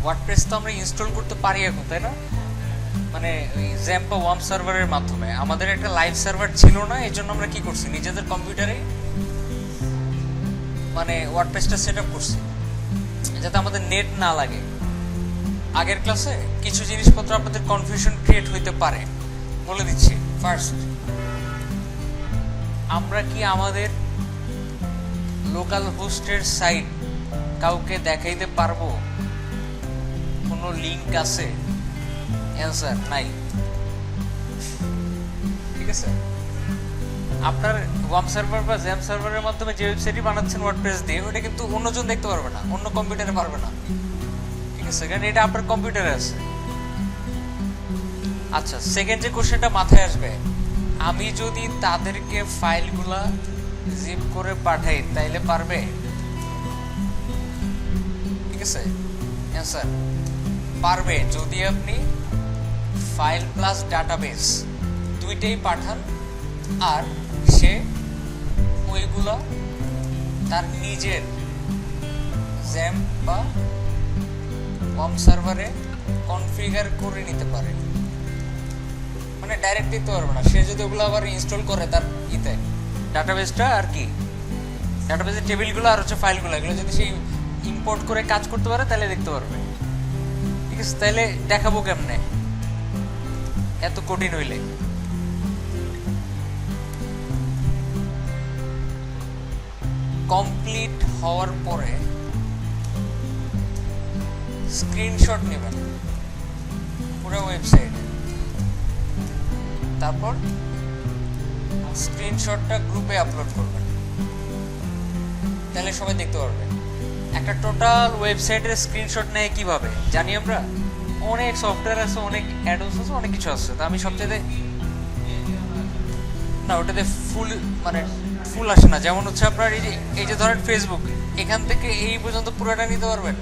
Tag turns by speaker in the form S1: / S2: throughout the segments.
S1: WordPress তো আমরা install করতে পারি এখন, তাই না? মানে জ্যাম্প বা ওয়ার্ম সার্ভারের মাধ্যমে। আমাদের একটা লাইভ সার্ভার ছিল না, এই জন্য আমরা কি করছি, নিজেদের কম্পিউটারে মানে ওয়ার্ডপ্রেসটা সেট আপ করছি যাতে আমাদের নেট না লাগে। আগের ক্লাসে কিছু জিনিসপত্র আপনাদের কনফিউশন ক্রিয়েট হইতে পারে, বলে দিচ্ছি। ফার্স্ট, আমরা কি আমাদের লোকাল হোস্টের সাইট কাউকে দেখাইতে পারবো? কোনো লিঙ্ক আছে? অ্যান্সার নাই। ঠিক আছে, আপনার ওয়ার্ম সার্ভার বা জ্যাম সার্ভারের মাধ্যমে যে ওয়েবসাইটই বানাচ্ছেন ওয়ার্ডপ্রেস দিয়ে, ওটা কিন্তু অন্যজন দেখতে পারবে না, অন্য কম্পিউটারে পারবে না। ঠিক আছে, কারণ এটা আপনার কম্পিউটারে আছে। আচ্ছা, সেকেন্ড যে কোশ্চেনটা মাথায় আসবে, আমি যদি তাদেরকে ফাইলগুলা জিপ করে পাঠাই তাইলে পারবে? ঠিক আছে, অ্যান্সার পারবে, যদি আপনি ফাইল প্লাস ডাটাবেস দুইটাই পাঠান আর সে ওইগুলা তার নিজের জ্যাম বা ওয়ার্ম সার্ভারে কনফিগার করে নিতে পারে। মানে ডাইরেক্ট দিতে পারবে না, সে যদি ওগুলো আবার ইনস্টল করে তার ইতে ডাটাবেসটা আর কি, ডাটাবেসের টেবিলগুলো আর হচ্ছে ফাইলগুলো, এগুলো যদি সে ইম্পোর্ট করে কাজ করতে পারে তাহলে দেখতে পারবে। ঠিক আছে, তাহলে দেখাবো কেমনে এত কঠিন হইলে? কমপ্লিট হওয়ার পরে স্ক্রিনশট নেবেন পুরো ওয়েবসাইট, তারপর স্ক্রিনশটটা গ্রুপে আপলোড করবেন, তাহলে সবাই দেখতে পারবে। একটা টোটাল ওয়েবসাইটের স্ক্রিনশট নেয় কিভাবে জানি আমরা? অনেক সফটওয়্যার আছে, অনেক অ্যাডস আছে, অনেক কিছু আছে। তো আমি সবচেয়ে না, ওটাতে ফুল মানে ফুল আসে না। যেমন হচ্ছে আপনার এই যে ধরেন ফেসবুক, এখান থেকে এই পর্যন্ত পুরোটা নিতে পারবেন,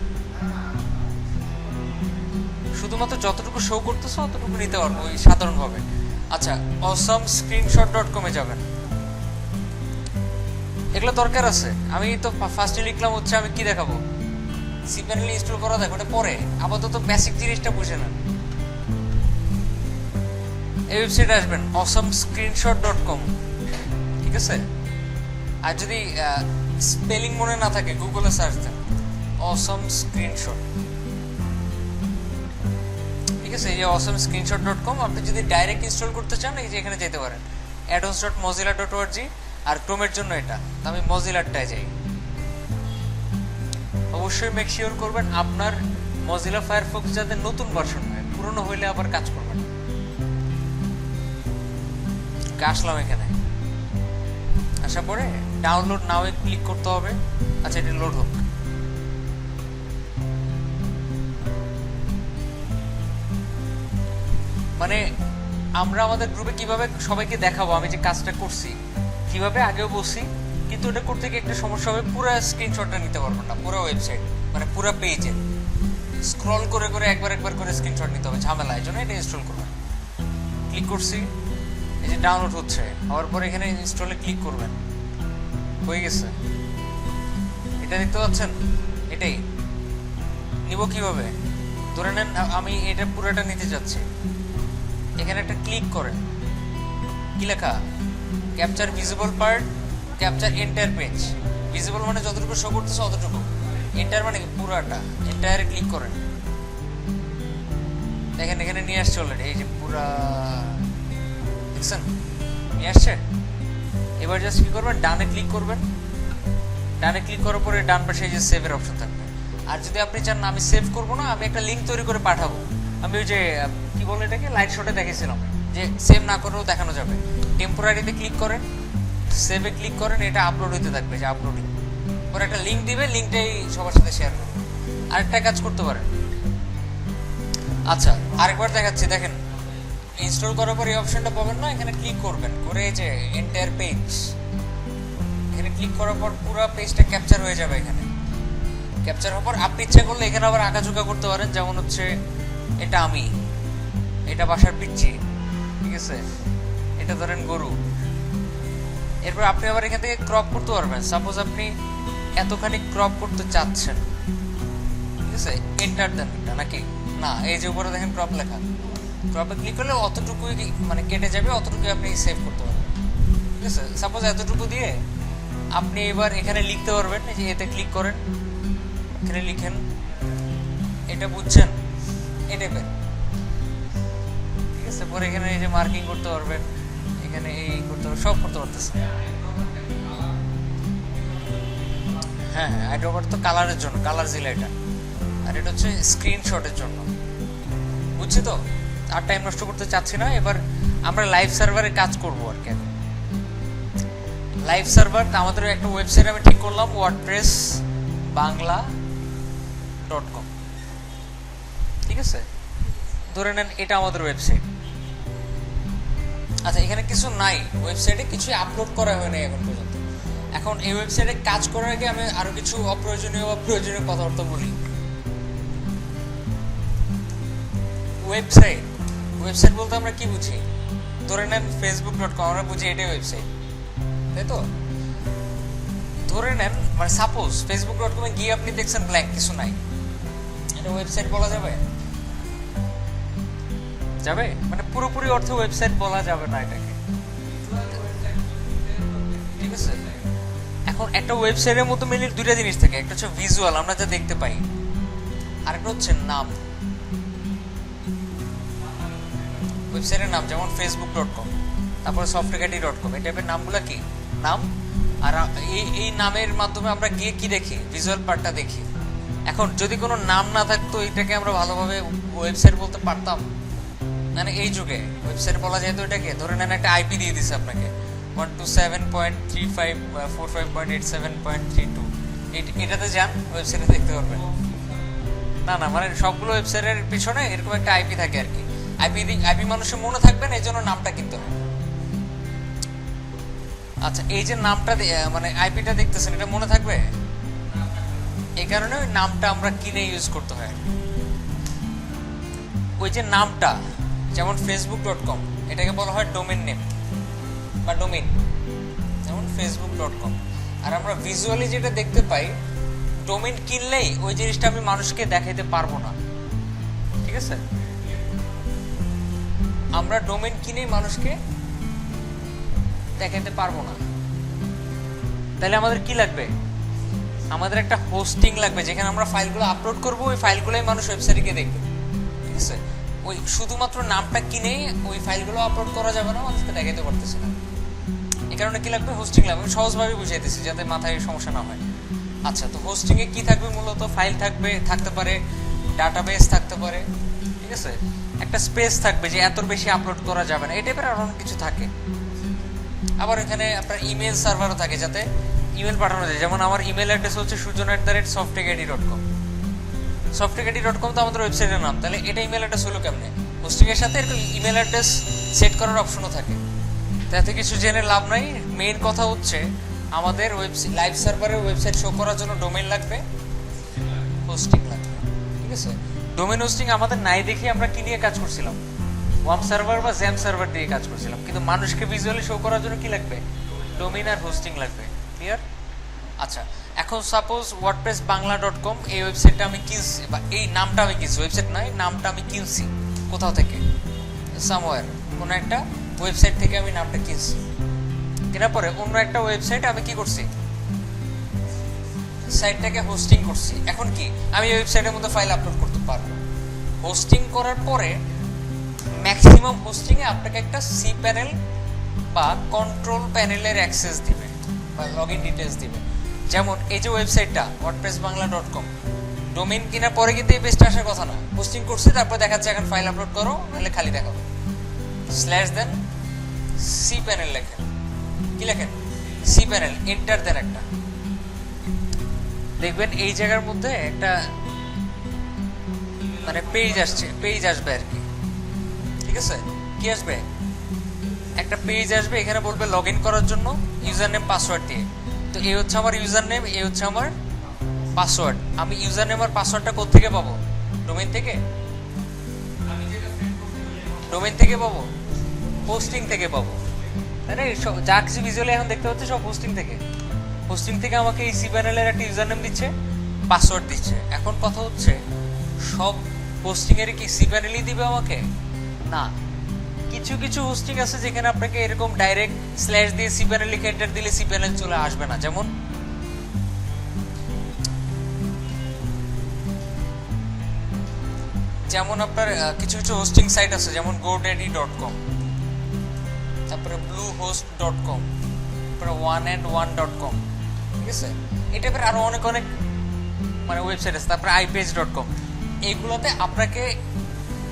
S1: শুধুমাত্র যতটুকু শো করতেছে অতটুকু নিতে পারবো ওই সাধারণভাবে। আচ্ছা, awesomescreenshot.com এ যাবেন, এগুলো দরকার আছে। আমি তো ফার্স্টে লিখলাম হচ্ছে আমি কি দেখাবো, সিম্পলি ইনস্টল করা, দেখো ওটা পরে, আপাতত বেসিক জিনিসটা বুঝে নেন। এই ওয়েবসাইটে আসবেন awesomescreenshot.com। ঠিক আছে, আর যদি স্পেলিং মনে না থাকে গুগলে সার্চ দেন awesomescreenshot। ঠিক আছে, এই যে awesomescreenshot.com, আপনি যদি ডাইরেক্ট ইনস্টল করতে চান এই যে এখানে যেতে পারেন addons.mozilla.org, আর ক্রোমের জন্য এটা, তো আমি মজিলারটায় যাই। অবশ্যই মেক শিওর করবেন আপনার মজিলা ফায়ারফক্স যাতে নতুন ভার্সন হয়, পুরনো হইলে আবার কাজ করবে না। আসলাম এখানে, আসার পরে ডাউনলোড নাও এ ক্লিক করতে হবে। আচ্ছা, এটা লোড হোক। মানে আমরা আমাদের গ্রুপে কিভাবে সবাইকে দেখাবো আমি যে কাজটা করছি, কিভাবে আগেও বলছি, কিন্তু এটা করতে গিয়ে একটা সমস্যা হবে, পুরো স্ক্রিনশটটা নিতে পারবো না, পুরো ওয়েবসাইট মানে পুরো পেজে স্ক্রল করে করে একবার করে স্ক্রিনশট নিতে হবে, ঝামেলা। এই জন্য এটা ইনস্টল করবেন। ক্লিক করছি, এই যে ডাউনলোড হচ্ছে, হওয়ার পরে এখানে ইনস্টলে ক্লিক করবেন, হয়ে গেছে। এটা দেখতে পাচ্ছেন, এটাই নিব কিভাবে? ধরে নেন আমি এটা পুরোটা নিতে চাচ্ছি, এখানে একটা ক্লিক করেন, কি লেখা, capture visible part, capture entire page. Visible মানে যতটুকু শো করতেছে অতটুকু, এন্টায়ার মানে পুরাটা, এন্টায়ারে ক্লিক করেন। দেখেন এখানে নিয়ে আসছে অলরেডি, এই যে পুরা দেখছেন নিয়ে আসছে। এবার জাস্ট কি করবেন, ডানে ক্লিক করবেন, ডানে ক্লিক করার পরে ডান পাশে যে সেভের অপশন থাকবে। আর যদি আপনি চান না আমি সেভ করবো না, আমি একটা লিঙ্ক তৈরি করে পাঠাবো, আমি ওই যে কি বলে এটাকে লাইট শটে দেখেছিলাম যে সেভ না করেও দেখানো যাবে, টেম্পোরারিতে ক্লিক করেন, সেভে ক্লিক করেন, এটা আপলোড হতে থাকবে, যে আপলোডিং পরে একটা লিঙ্ক দিবে, লিঙ্কটাই সবার সাথে শেয়ার করবে। আরেকটা কাজ করতে পারেন। আচ্ছা, আরেকবার দেখাচ্ছি, দেখেন ইনস্টল করার পর এই অপশনটা পাবেন না, এখানে ক্লিক করবেন, করে এই যে এন্টায়ার পেজ, এখানে ক্লিক করার পর পুরো পেজটা ক্যাপচার হয়ে যাবে। এখানে ক্যাপচার হওয়ার পর আপনি ইচ্ছা করলে এখানে আবার আঁকাঝুঁকা করতে পারেন, যেমন হচ্ছে এটা আমি, এটা বাসার পিচ্ছি, ঠিক আছে, এটা ধরেন গরু। এরপর আপনি আবার এখান থেকে ক্রপ করতে পারবেন, সাপোজ আপনি এতখানি ক্রপ করতে চাচ্ছেন, ঠিক আছে, এন্টার দেন এটা নাকি না, এই যে উপরে দেখেন ক্রপ লেখা, ক্রপে ক্লিক করলে অতটুকুই মানে কেটে যাবে, অতটুকুই আপনি সেভ করতে পারবেন। ঠিক আছে, সাপোজ এতটুকু দিয়ে আপনি এবার এখানে লিখতে পারবেন, এই যে এতে ক্লিক করেন, এখানে লিখেন, এটা বুঝছেন এই টাইপের। ঠিক আছে, পরে এখানে এই যে মার্কিং করতে পারবেন, এখানে এই করতে পারবেন, সব করতে পারতেছেন। হ্যাঁ হ্যাঁ, এটা তো কালারের জন্য, কালার জিলা এটা, আর এটা হচ্ছে স্ক্রিনশটের জন্য। বুঝছি তো, আর টাইম নষ্ট করতে চাচ্ছি না। এবার আমরা লাইভ সার্ভারে কাজ করব আর কি। লাইভ সার্ভার আমাদের একটা ওয়েবসাইট আমি ঠিক করলাম, ওয়ার্ডপ্রেস বাংলা.com। ঠিক আছে, ধরে নেন এটা আমাদের ওয়েবসাইট। আচ্ছা, এখানে কিছু নাই, ওয়েবসাইটে কিছু আপলোড করা হয়নি এখন পর্যন্ত। এখন এই ওয়েবসাইটে কাজ করার আগে আমি আরো কিছু অপ্রয়োজনীয় বা প্রয়োজনীয় কথাবার্তা বলি। ওয়েবসাইট, ওয়েবসাইট বলতে আমরা কি বুঝি? ধরে নেন facebook.com, আমরা বুঝি এটাই ওয়েবসাইট, তাই তো? ধরে নেন মানে সাপোজ facebook.com এ গিয়ে আপনি দেখছেন ব্ল্যাঙ্ক, কিছু নাই, এটা ওয়েবসাইট বলা যাবে? যাবে, মানে পুরোপুরি অর্থে ওয়েবসাইট বলা যাবে না এটাকে। ঠিক আছে, এখন একটা ওয়েবসাইটের মতো মিলে দুইটা জিনিস থাকে, একটা হচ্ছে ভিজুয়াল, আমরা যা দেখতে পাই, আর একটা হচ্ছে নাম, ওয়েবসাইটের নাম, যেমন facebook.com, তারপরে softwarecaddy.com, এই টাইপের নামগুলো কি নাম। আর এই নামের মাধ্যমে আমরা গিয়ে কি দেখি? ভিজুয়াল পার্টটা দেখি। এখন যদি কোনো নাম না থাকতো, এটাকে আমরা ভালোভাবে ওয়েবসাইট বলতে পারতাম? মানে এই যুগে ওয়েবসাইট বলা যায় তো এটাকে। ধরে নেন একটা আইপি দিয়ে দিছে আপনাকে 127.35.45.87.32, এটাতে যান, ওয়েবসাইটে দেখতে পারবেন। না না, মানে সবগুলো ওয়েবসাইটের পিছনে এরকম একটা আইপি থাকে আর কি। আইপি মানুষের মনে থাকবে না, এই জন্য নামটা কিনতে হয়। আচ্ছা, এই যে নামটা মানে আইপিটা দেখতেছেন, এটা মনে থাকবে, এই কারণে ওই নামটা আমরা কিনে ইউজ করতে হয়। ওই যে নামটা, যেমন facebook.com, এটাকে বলা হয় ডোমেন নেম বা ডোমেন, যেমন facebook.com। আর আমরা ভিজুয়ালি যেটা দেখতে পাই, ডোমেন কিনলেই ওই জিনিসটা আমি মানুষকে দেখাইতে পারবো না। ঠিক আছে, আমরা ডোমেন কিনেই মানুষকে দেখাইতে পারবো না। তাহলে আমাদের কি লাগবে? আমাদের একটা হোস্টিং লাগবে, যেখানে আমরা ফাইলগুলো আপলোড করবো, ওই ফাইলগুলোই মানুষ ওয়েবসাইটে গিয়ে দেখবে। ঠিক আছে, ওই শুধুমাত্র নামটা কিনেই ওই ফাইলগুলো আপলোড করা যাবে না, মানুষকে দেখাইতে পারতেছে না। এই কারণে কি লাগবে? হোস্টিং লাগবে। আমি সহজভাবে বুঝাইতেছি যাতে মাথায় সমস্যা না হয়। আচ্ছা, তো হোস্টিং এ কি থাকবে? মূলত ফাইল থাকতে পারে, ডাটাবেস থাকতে পারে। ঠিক আছে, একটা স্পেস থাকবে যে এত বেশি আপলোড করা যাবে না, এই টাইপের আরো অনেক কিছু থাকে। আবার এখানে আপনার ইমেল সার্ভারও থাকে, যাতে ইমেল পাঠানো যায়। যেমন আমার ইমেল অ্যাড্রেস হচ্ছে sujan@softwarecaddy.com। softwarecaddy.com তো আমাদের ওয়েবসাইটের নাম, তাহলে এটা ইমেল অ্যাড্রেস হলো কেমনে? হোস্টিং এর সাথে এরকম ইমেল অ্যাড্রেস সেট করার অপশনও থাকে। তাতে কিছু জেনে লাভ নাই, মেইন কথা হচ্ছে আমাদের লাইভ সার্ভারের ওয়েবসাইট শো করার জন্য ডোমেইন লাগবে, হোস্টিং লাগবে। ঠিক আছে, ডোমেইন হোস্টিং আমাদের নাই দেখে আমরা কি নিয়ে কাজ করছিলাম? ওয়ার্ম সার্ভার বা জ্যাম সার্ভার দিয়ে কাজ করছিলাম। কিন্তু মানুষকে ভিজুয়ালি শো করার জন্য কি লাগবে? ডোমেইন আর হোস্টিং লাগবে। ক্লিয়ার? আচ্ছা, এখন সাপোজ ওয়ার্ডপ্রেস বাংলা.com, এই ওয়েবসাইটটা আমি কিনছি, বা এই নামটা আমি কিনছি, ওয়েবসাইট নয়, নামটা আমি কিনছি কোথাও থেকে, সামওয়্যার, কোনো একটা ওয়েবসাইট থেকে আমি নামটা কিনছি। কেনার পরে অন্য একটা ওয়েবসাইটে আমি কি করছি? সাইটটাকে হোস্টিং করছি। এখন কি আমি এই ওয়েবসাইটের মধ্যে ফাইল আপলোড করতে পারবো। হোস্টিং করার পরে ম্যাক্সিমাম হোস্টিং এ আপনাকে একটা সি প্যানেল বা কন্ট্রোল প্যানেলের অ্যাক্সেস দিবে বা লগইন ডিটেইলস দিবে। যেমন এই যে ওয়েবসাইটটা wordpressbangla.com, ডোমেইন কেনার পরে কিন্তু এই পেজটা আসার কথা না। হোস্টিং করছি, তারপর দেখাচ্ছে এখন ফাইল আপলোড করো, নাহলে খালি দেখাবো। স্ল্যাশ দেন, সি প্যানেল লেখেন। কি লেখেন? সি প্যানেল, এন্টার দেন একটা। দেখবেন এই জায়গার মধ্যে একটা মানে পেজ আসবে আর কি। ঠিক আছে, কি আসবে? একটা পেজ আসবে, এখানে বলবে লগ ইন করার জন্য ইউজার নেম পাসওয়ার্ড দিয়ে। তো এই হচ্ছে আমার ইউজার নেম, এই হচ্ছে আমার পাসওয়ার্ড। আমি ইউজার নেম আর পাসওয়ার্ডটা কোথা থেকে পাবো? ডোমেইন থেকে? ডোমেইন থেকে পাবো? হোস্টিং থেকে পাবো, তাই না? যা কিছু ভিজুয়ালি এখন দেখতে পাচ্ছি সব হোস্টিং থেকে। হোস্টিং থেকে আমাকে এই সি প্যানেলের একটা ইউজার নেম দিচ্ছে, পাসওয়ার্ড দিচ্ছে। এখন কথা হচ্ছে সব হোস্টিং এর কি সিপ্যানেলই দিবে আমাকে? না, কিছু কিছু হোস্টিং আছে যেখানে আপনাকে এরকম ডাইরেক্ট স্ল্যাশ দিয়ে সিপ্যানেল লিখে এন্টার দিলে সিপ্যানেল চলে আসবে না। যেমন আপনার কিছু কিছু হোস্টিং সাইট আছে যেমন godaddy.com, তারপরে bluehost.com, তারপরে oneandone.com, ঠিক আছে? এই টাইপের আরো অনেক অনেক মানে ওয়েবসাইট আছে। তারপরে ipage.com, এইগুলোতে আপনাকে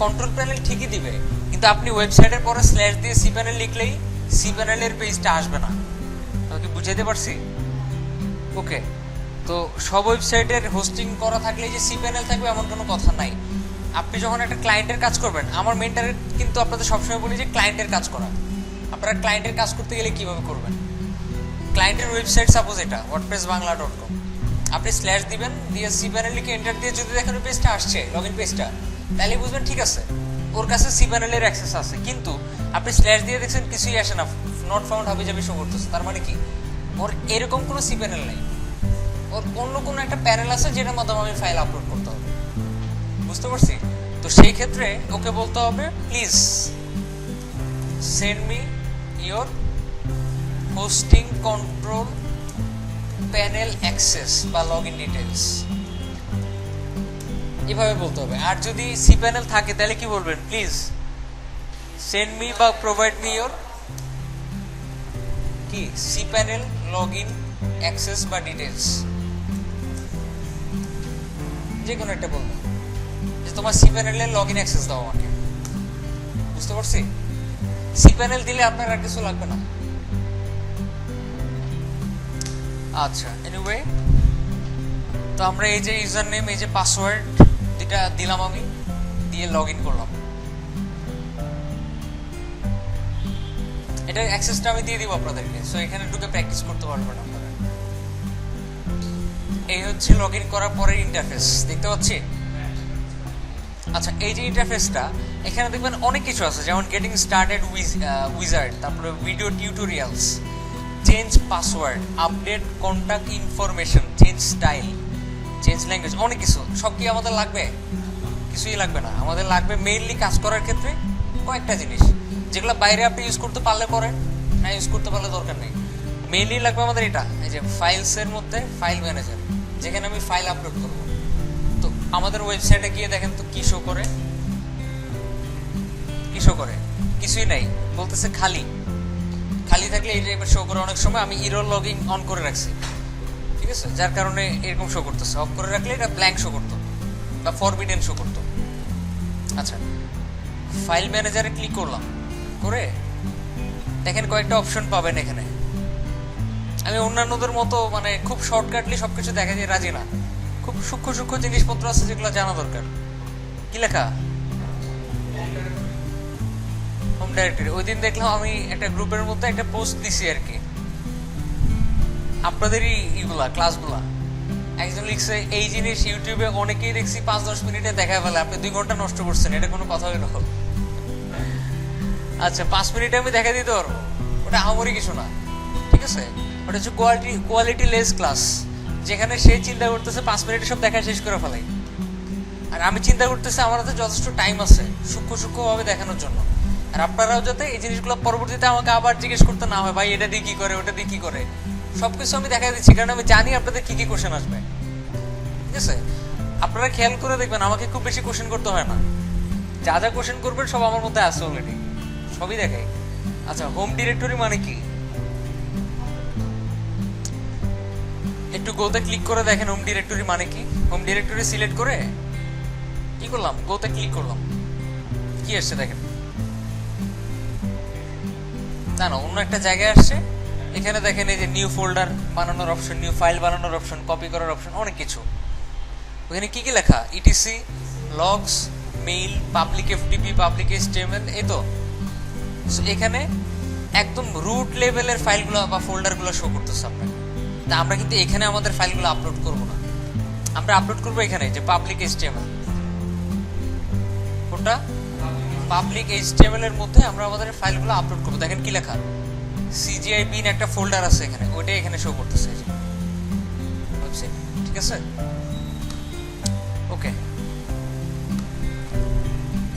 S1: কন্ট্রোল প্যানেল ঠিকই দিবে, কিন্তু আপনি ওয়েবসাইটের পরে স্ল্যাশ দিয়ে সিপ্যানেল লিখলেই সিপ্যানেলের পেজটা আসবে না। আমাকে বুঝাইতে পারছি? ওকে, তো সব ওয়েবসাইটের হোস্টিং করা থাকলে যে সিপ্যানেল থাকবে এমন কোনো কথা নাই। আপনি যখন একটা ক্লায়েন্টের কাজ করবেন, আমার মেন টার্গেট কিন্তু আপনাদের সবসময় বলি যে ক্লায়েন্টের কাজ করা। আপনারা ক্লায়েন্টের কাজ করতে গেলে কিভাবে করবেন? ক্লায়েন্টের ওয়েবসাইট সাপোজ এটা wordpressbangla.com, আপনি স্ল্যাশ দিবেন, দিয়ে সিপ্যানেল লিখে এন্টার দিয়ে যদি দেখেন পেজটা আসছে, লগইন পেজটা, তাহলে বুঝবেন ঠিক আছে, ওর কাছে সিপ্যানেলের অ্যাক্সেস আছে। কিন্তু আপনি স্ল্যাশ দিয়ে দেখছেন কিছুই আসে না, নট ফাউন্ড হাবি যাবি শো করতেছে, তার মানে কি ওর এরকম কোনো সিপ্যানেল নাই, ওর অন্য কোনো একটা প্যানেল আছে যেটার মাধ্যমে আমি ফাইল আপলোড করতে হবে। বুঝতে পারছি? তো সেই ক্ষেত্রে ওকে বলতে হবে please send me your hosting control panel access বা লগ ইন ডিটেলস, এভাবে বলতে হবে। আর যদি সি প্যানেল থাকে তাহলে কি বলবেন? প্লিজ সেন্ড মি বা প্রোভাইড মি ইয়োর কি C panel log in access বা ডিটেলস, যে কোনো একটা বলবেন যে তোমার সি প্যানেলের লগ ইন অ্যাক্সেস দাও আমাকে। বুঝতে পারছি? সি প্যানেল দিলে আপনার আর কিছু লাগবে না। আচ্ছা, এনিওয়ে, তো আমরা এই যে ইউজার নেম, এই যে পাসওয়ার্ড যেটা দিলাম, আমি দিয়ে লগ ইন করলাম। এটা অ্যাক্সেসটা আমি দিয়ে দিব আপনাদেরকে, সো এখানে ঢুকে প্র্যাকটিস করতে পারবেন আপনারা। এই হচ্ছে লগ ইন করার পরের ইন্টারফেস, দেখতে পাচ্ছি? আচ্ছা, এই যে ইন্টারফেসটা, এখানে দেখবেন অনেক কিছু আছে, যেমন গেটিং স্টার্টেড উইজার্ড, তারপরে video tutorials, change password, update contact information, change style, change language, অনেক কিছু। সব কি আমাদের লাগবে? কিছুই লাগবে না। আমাদের লাগবে মেইনলি কাজ করার ক্ষেত্রে কয়েকটা জিনিস, যেগুলো বাইরে আপনি ইউজ করতে পারলে করেন, না ইউজ করতে পারলে দরকার নেই। মেইনলি লাগবে আমাদের এটা, এই যে ফাইলসের মধ্যে ফাইল ম্যানেজার, যেখানে আমি ফাইল আপলোড করব। তো আমাদের ওয়েবসাইটে গিয়ে দেখেন তো কি শো করে? কি শো করে? কিছুই নাই, বলতেছে খালি। খালি থাকলে এই টাইপের শো করে। অনেক সময় আমি ইরর লগিং অন করে রাখছি, ঠিক আছে, যার কারণে এরকম শো করতেছে। অফ করে রাখলে এটা ব্ল্যাঙ্ক শো করতো বা ফরবিডেন শো করতো। আচ্ছা, ফাইল ম্যানেজারে ক্লিক করলাম, করে দেখেন কয়েকটা অপশন পাবেন এখানে। আমি অন্যান্যদের মতো মানে খুব শর্টকাটলি সবকিছু দেখা যায় রাজি না, খুব সূক্ষ্ম সূক্ষ্ম জিনিসপত্র আছে যেগুলো জানা দরকার। কি লেখা? Home directory. ওই দিন দেখলাম আমি একটা গ্রুপের মধ্যে একটা পোস্ট দিছি আর কি, আপনাদেরই ইগুলা ক্লাসগুলা। একজন লিখছে এই জিনিস ইউটিউবে অনেকেই দেখছি 5-10 মিনিটে দেখা ফেলে, আপনি 2 ঘন্টা নষ্ট করছেন, এটা কোনো কথা হইল? আচ্ছা, 5 মিনিটে আমি দেখা দিতে পারবো, ওটা আমারই কিছু না, ঠিক আছে? ওটা হচ্ছে কোয়ালিটি লেস ক্লাস, যেখানে সে চিন্তা করতেছে 5 মিনিটে সব দেখা শেষ করে ফেলাই, আর আমি চিন্তা করতেছি আমার হাতে যথেষ্ট টাইম আছে সূক্ষ্ম সূক্ষ্মভাবে দেখানোর জন্য। আর আপনারাও যাতে এই জিনিসগুলো পরবর্তীতে আমাকে আবার জিজ্ঞেস করতে না হয়, ভাই এটা দিয়ে কি করে, ওটা দিয়ে কি করে, সবকিছু আমি দেখা দিচ্ছি, কারণ আমি জানি আপনাদের কি কি কোশ্চেন আসবে, ঠিক আছে? আপনারা খেয়াল করে দেখবেন আমাকে খুব বেশি কোশ্চেন করতে হয় না, যা যা কোশ্চেন করবেন সব আমার মধ্যে আছে অলরেডি, সবই দেখাই। আচ্ছা, হোম ডিরেক্টরি মানে কি? একটু গোতে ক্লিক করে দেখেন হোম ডিরেক্টরি মানে কি। হোম ডিরেক্টরি সিলেক্ট করে কি করলাম, গোতে ক্লিক করলাম, কি আসছে দেখেন? না না, অন্য একটা জায়গায় আসছে। এখানে দেখেন এই যে নিউ ফোল্ডার বানানোর অপশন, নিউ ফাইল বানানোর অপশন, কপি করার অপশন, অনেক কিছু। ওখানে কি কি লেখা? Etc, logs, mail, public FTP, public HTML, এই তো। এখানে একদম রুট লেভেলের ফাইলগুলো বা ফোল্ডারগুলো শো করতেছে আপনাকে। তা আমরা কিন্তু এখানে আমাদের ফাইলগুলো আপলোড করব না, আমরা আপলোড করবো এখানে যে পাবলিক এইচটিএমএল, ওটা পাবলিক এইচটিএমএল এর মধ্যে আমরা আমাদের ফাইলগুলো আপলোড করবো। দেখেন কি লেখা? সিজিআই বিন একটা ফোল্ডার আছে এখানে, ওইটাই এখানে শো করতেছে ওয়েবসাইট, ঠিক আছে? ওকে,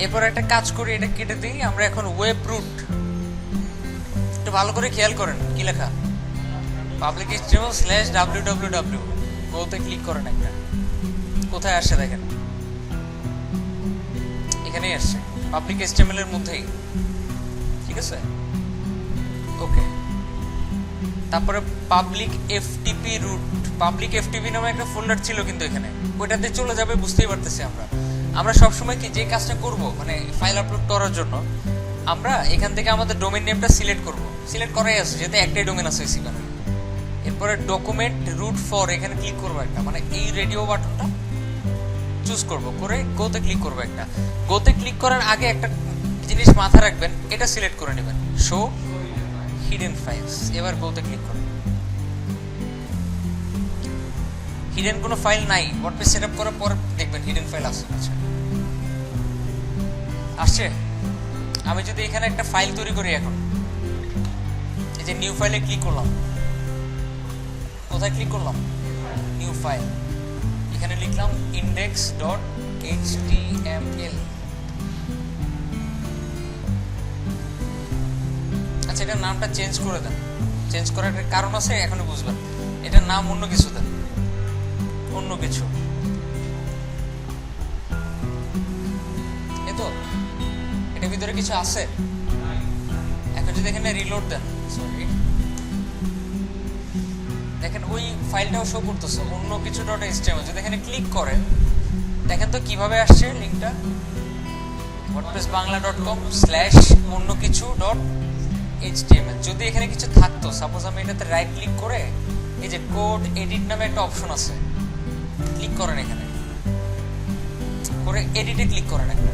S1: এরপর একটা কাজ করি, এটা কেটে দিই। আমরা এখন ওয়েব রুট, একটু ভালো করে খেয়াল করেন কি লেখা, পাবলিক এইচটিএমএল /www, গোতে ক্লিক করেন একটা, কোথায় আসছে দেখেন, এখানেই আসছে পাবলিক এইচটিএমএল এর মধ্যেই, ঠিক আছে। ওকে, তারপরে public FTP root, public FTP নামে একটা ফোল্ডার ছিল কিন্তু এখানে, ওইটাতে চলে যাবে, বুঝতেই পারতেছি। আমরা সবসময় কি যে কাজটা করব, মানে ফাইল আপলোড করার জন্য আমরা এখান থেকে আমাদের ডোমেইন নেমটা সিলেক্ট করব, সিলেক্ট করাই আছে যেহেতু একটাই ডোমেইন আছে সিবানে। এরপরে ডকুমেন্ট রুট ফর, এখানে ক্লিক করবো একটা, মানে এই রেডিও বাটনটা চুজ করব, করে গোতে ক্লিক করবো একটা। গোতে ক্লিক করার আগে একটা জিনিস মাথা রাখবেন, এটা সিলেক্ট করে নেবেন, শো হিডেন ফাইলস। এবার গোতে ক্লিক করুন, হিডেন কোনো ফাইল নাই, ওয়ার্ডপ্রেস সেটআপ করার পর দেখবেন হিডেন ফাইল আসছে। আচ্ছা আসছে। আমি যদি এখানে একটা ফাইল তৈরি করি, এখন এই যে নিউ ফাইলে ক্লিক করলাম, কোথায় ক্লিক করলাম, নিউ ফাইল, এখানে লিখলাম index.html। আচ্ছা, এটার নামটা চেঞ্জ করে দেন, চেঞ্জ করার একটা কারণ আছে, এখনই বুঝবেন। এটার নাম অন্য কিছু দেন, অন্য কিছু। এই তো, এটার ভিতরে কিছু আছে। এখন যদি এখানে রিলোড দেন, সরি, দেখেন ওই ফাইলটাও শো করতেছে, অন্য কিছু .html। যদি এখানে ক্লিক করেন, দেখেন তো কিভাবে আসছে লিঙ্কটা, wordpressbangla.com/অন্য কিছু .html। যদি এখানে কিছু থাকতো, সাপোজ আমি এটাতে রাইট ক্লিক করে এই যে কোড এডিট নামে একটা অপশন আছে, ক্লিক করেন, এখানে করে এডিটে ক্লিক করেন একটা,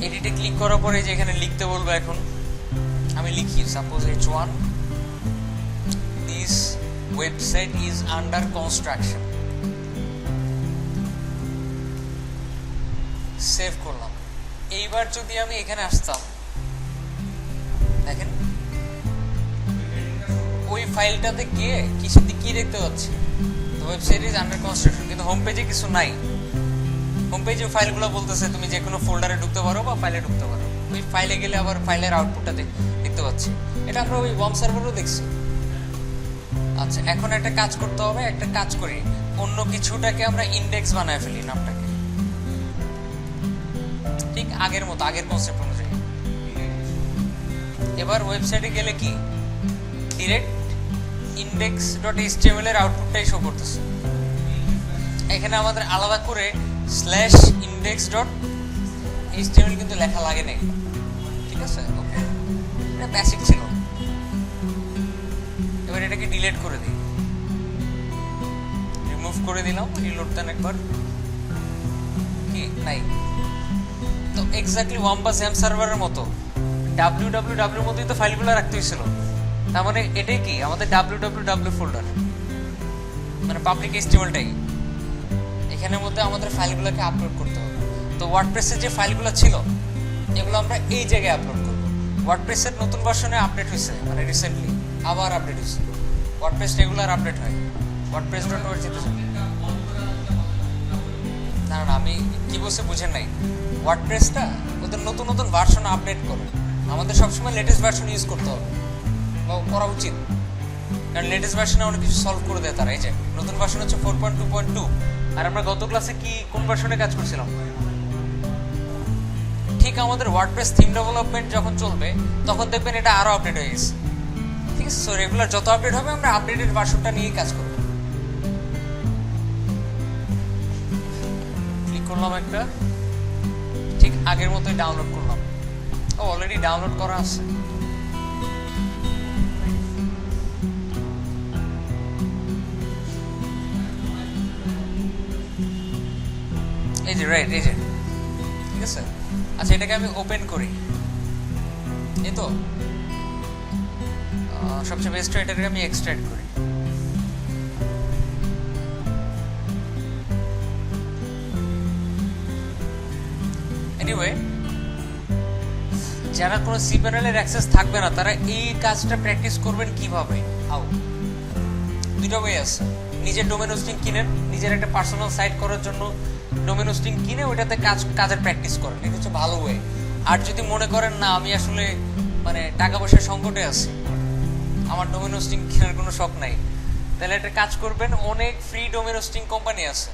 S1: এডিটে ক্লিক করার পরে যে এখানে লিখতে বলবো, এখন আমি লিখি suppose h1, this website is under construction, save করলাম। এইবার যদি আমি এখানে আসতাম, দেখেন ওই ফাইলটাতে গিয়ে কি দেখতে পাচ্ছি, ওয়েবসাইট ইজ আন্ডার কনস্ট্রাকশন, কিন্তু হোম পেজে কিছু নাই। হোম পেজে ফাইলগুলো বলতেছে তুমি যে কোনো ফোল্ডারে ঢুকতে পারো বা ফাইলে ঢুকতে পারো। ওই ফাইলে গেলে আবার ফাইলের আউটপুটটা দেখতে পাচ্ছি। এটা আমরা ওই ওয়ার্ম সার্ভারও দেখছি। আচ্ছা, এখন একটা কাজ করতে হবে, একটা কাজ করি, অন্য কিছুটাকে আমরা ইন্ডেক্স বানায় ফেলি নামটাকে, ঠিক আগের মতো, আগের কনসেপ্ট অনুযায়ী। এবার ওয়েবসাইটে গেলে কি ডিরেক্ট index.html এর আউটপুটটাই শো করতেছে। এখানে আমাদের আলাদা করে /index.html কিন্তু লেখা লাগে নাই, ঠিক আছে। ওকে, এটা বেসিক ছিল। এবার এটাকে ডিলিট করে দিই, রিমুভ করে দিলাম, রিলোড দেন একবার, কি নাই। তো এক্স্যাক্টলি ওয়াম্বা স্যাম সার্ভারের মতো www এর মতোই তো ফাইলগুলো রাখতে হয়েছিল। তার মানে এটাই কি আমাদের www ফোল্ডার, মানে পাবলিক এইচটিএমএলটাই। এখানের মধ্যে আমাদের ফাইলগুলোকে আপলোড করতে হবে। তো ওয়ার্ডপ্রেসের যে ফাইলগুলো ছিল, এগুলো আমরা এই জায়গায় আপলোড করব। ওয়ার্ডপ্রেসের নতুন ভার্সনে আপডেট হয়েছে, মানে রিসেন্টলি আবার আপডেট হয়েছে। ওয়ার্ডপ্রেস রেগুলার আপডেট হয়, wordpress.org যেতে। না না, আমি কি বলছি বুঝেন নাই। ওয়ার্ডপ্রেসটা ওদের নতুন নতুন ভার্সন আপডেট করে, আমাদের সবসময় লেটেস্ট ভার্সন ইউজ করতে হবে বা করা উচিত, কারণ লেটেস্ট ভার্সনে অনেক কিছু সলভ করে দেয় তারা। এই যে নতুন ভার্সন হচ্ছে 4.2.2, আর আমরা গত ক্লাসে কোন ভার্সনে কাজ করছিলাম। ঠিক আমাদের ওয়ার্ডপ্রেস থিম ডেভেলপমেন্ট যখন চলবে, তখন দেখবেন এটা আরো আপডেট হয়ে গেছে, ঠিক আছে। সো রেগুলার যত আপডেট হবে, আমরা আপডেটেড ভার্সনটা নিয়েই কাজ করব। ক্লিক করলাম একটা, ঠিক আগের মতোই ডাউনলোড করলাম। ও অলরেডি ডাউনলোড করা আছে। এই যে রাইট, এই যে ঠিক আছে। আচ্ছা, এটাকে আমি ওপেন করি, এই তো সবচেয়ে বেস্ট হয় এটাকে আমি এক্সট্রাক্ট করি। এনিওয়ে, যারা কোনো সিপ্যানেলের অ্যাক্সেস থাকবে না, তারা এই কাজটা প্র্যাকটিস করবেন কিভাবে, হাউ। দুইটা ওয়ে আছে। নিজের ডোমেন হোস্টিং কিনেন, নিজের একটা পার্সোনাল সাইট করার জন্য ডোমেন হোস্টিং কিনে ওইটাতে কাজের প্র্যাকটিস করেন, এটা হচ্ছে ভালো ওয়ে। আর যদি মনে করেন না আমি আসলে মানে টাকা পয়সার সংকটে আছি, আমার ডোমেন হোস্টিং কেনার কোনো শখ নাই, তাহলে একটা কাজ করবেন, অনেক ফ্রি ডোমেন হোস্টিং কোম্পানি আছে,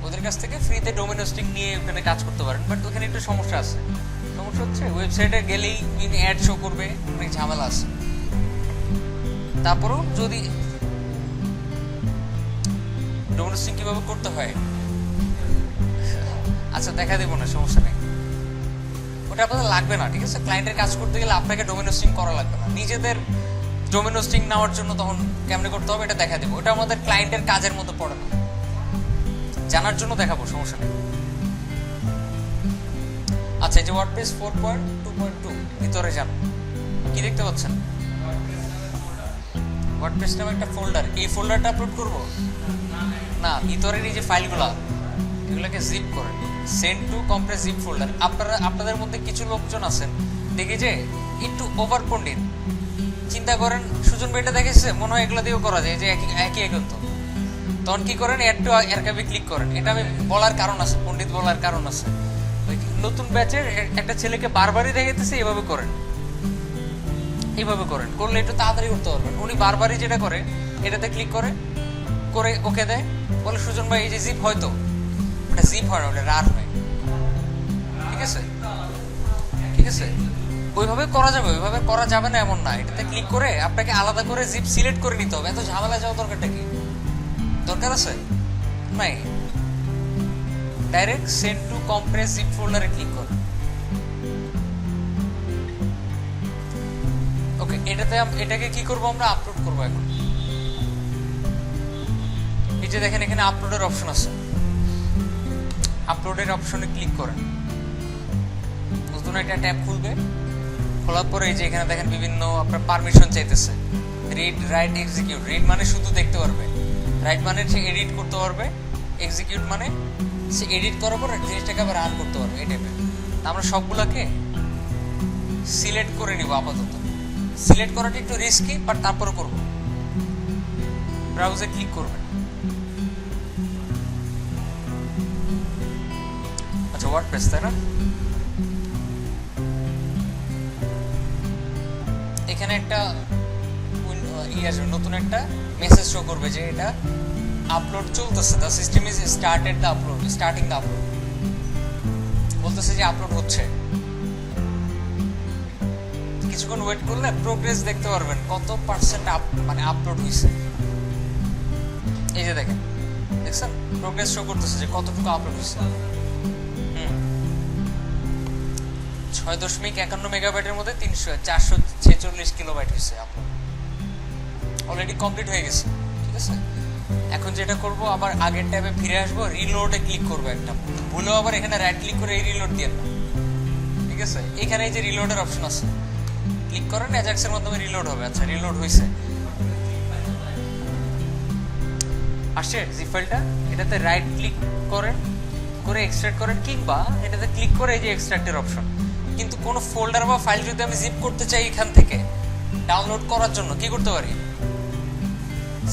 S1: ওদের কাছ থেকে ফ্রিতে ডোমেন হোস্টিং নিয়ে ওখানে কাজ করতে পারেন। বাট ওখানে একটু সমস্যা আছে। সমস্যা হচ্ছে ওয়েবসাইটে গেলেই অ্যাড শো করবে, অনেক ঝামেলা আছে। তারপরেও যদি ডোমেন হোস্টিং কিভাবে করতে হয় আচ্ছা দেখা দেবো না, সমস্যা নেই, ওটা আপনাদের লাগবে না, ঠিক আছে। ক্লায়েন্টের কাজ করতে গেলে আপনাকে ডোমেন হোস্টিং করা লাগবে না, নিজেদের ডোমেন হোস্টিং নেওয়ার জন্য তখন কেমনে করতে হবে এটা দেখা দেবো। ওটা আমাদের ক্লায়েন্টের কাজের মতো পড়ে না, জানার জন্য দেখাবো, সমস্যা নেই। আচ্ছা এই যে ওয়ার্ডপ্রেস 4.2.2 ভিতরে যান, কি দেখতে পাচ্ছেন? ওয়ার্ডপ্রেস নামে একটা ফোল্ডার, এই ফোল্ডারটা আপলোড করব না, ভিতরের এই যে ফাইলগুলো এগুলোকে জিপ করেন, send to compress zip folder. আপনাদের মধ্যে কিছু লোকজন আছেন দেখি যে একটু ওভার পণ্ডিত, চিন্তা করেন সুজন ভাইটা দেখেছে মনে হয় এগুলো দিয়েও করা যায়, যে একই তো তখন কি করেন, একটু আর্কাইভে ক্লিক করেন। এটা আমি বলার কারণ আছে, পণ্ডিত বলার কারণ আছে। নতুন ব্যাচের একটা ছেলেকে বারবারই দেখাইতেছে, এভাবে করেন, এইভাবে করেন, করলে একটু তাড়াতাড়ি করতে পারবেন। উনি বারবারই যেটা করে এটাতে ক্লিক করে ওকে দেয়, বলে সুজন ভাই এই যে জিপ, হয়তো ওটা জিপ হয় না, ওটা রান হয়, ঠিক আছে ঠিক আছে। ওইভাবে করা যাবে, ওইভাবে করা যাবে না এমন না। এটাতে ক্লিক করে আপনাকে আলাদা করে জিপ সিলেক্ট করে নিতে হবে, এত ঝামেলা যাওয়া দরকারটা কি? দরকার আছে নাই, direct send to compress zip ফোল্ডারে ক্লিক করুন। ওকে, এটাকে কি করব আমরা, আপলোড করব এখন। এই যে দেখেন এখানে আপলোডের অপশন আছে, আপলোডের অপশনে ক্লিক করেন, নতুন একটা ট্যাব খুলবে। খোলার পরে এই যে এখানে দেখেন বিভিন্ন আপনার পারমিশন চাইতেছে, রিড, রাইট, এক্সিকিউট। রিড মানে শুধু দেখতে পারবে, রাইট মানে সে এডিট করতে পারবে, এক্সিকিউট মানে সে এডিট করার পর জিনিসটাকে আবার রান করতে পারবে, এই টাইপের। আমরা সবগুলোকে সিলেক্ট করে নিব আপাতত। সিলেক্ট করাটা একটু রিস্কি, বাট তারপরে করব। ব্রাউজে ক্লিক করবেন। আচ্ছা ওয়ার্ডপ্রেস, তাই না? এখানে একটা নতুন একটা মেসেজ শো করবে যে এটা আপলোড চলতেছে, the system is starting the upload, বলতেছে যে আপলোড হচ্ছে। কিছুক্ষণ ওয়েট করলে প্রোগ্রেস দেখতে পারবেন, কত পার্সেন্ট মানে আপলোড হয়েছে। এই যে দেখছেন প্রোগ্রেস শো করতেছে যে কতটুকু আপলোড হয়েছে। 6.51 মেগাবাইটের মধ্যে 446 কিলোবাইট হয়েছে আপলোড, অলরেডি কমপ্লিট হয়ে গেছে, ঠিক আছে। এখন যেটা করব, আবার আগের ট্যাবে ফিরে আসবো, রিলোডে ক্লিক করবো একটা, ভুলেও আবার এখানে রাইট ক্লিক করে এই রিলোড দিয়ে না, ঠিক আছে। এখানে এই যে রিলোডের অপশন আছে, ক্লিক করেন, অ্যাজাক্সের মাধ্যমে রিলোড হবে। আচ্ছা রিলোড হয়েছে, আসছে জিপ ফাইলটা, এটাতে রাইট ক্লিক করেন, করে এক্সট্রাক্ট করেন, কিংবা এটাতে ক্লিক করে এই যে এক্সট্রাক্টের অপশন। কিন্তু কোনো ফোল্ডার বা ফাইল যদি আমি জিপ করতে চাই এখান থেকে ডাউনলোড করার জন্য কি করতে পারি,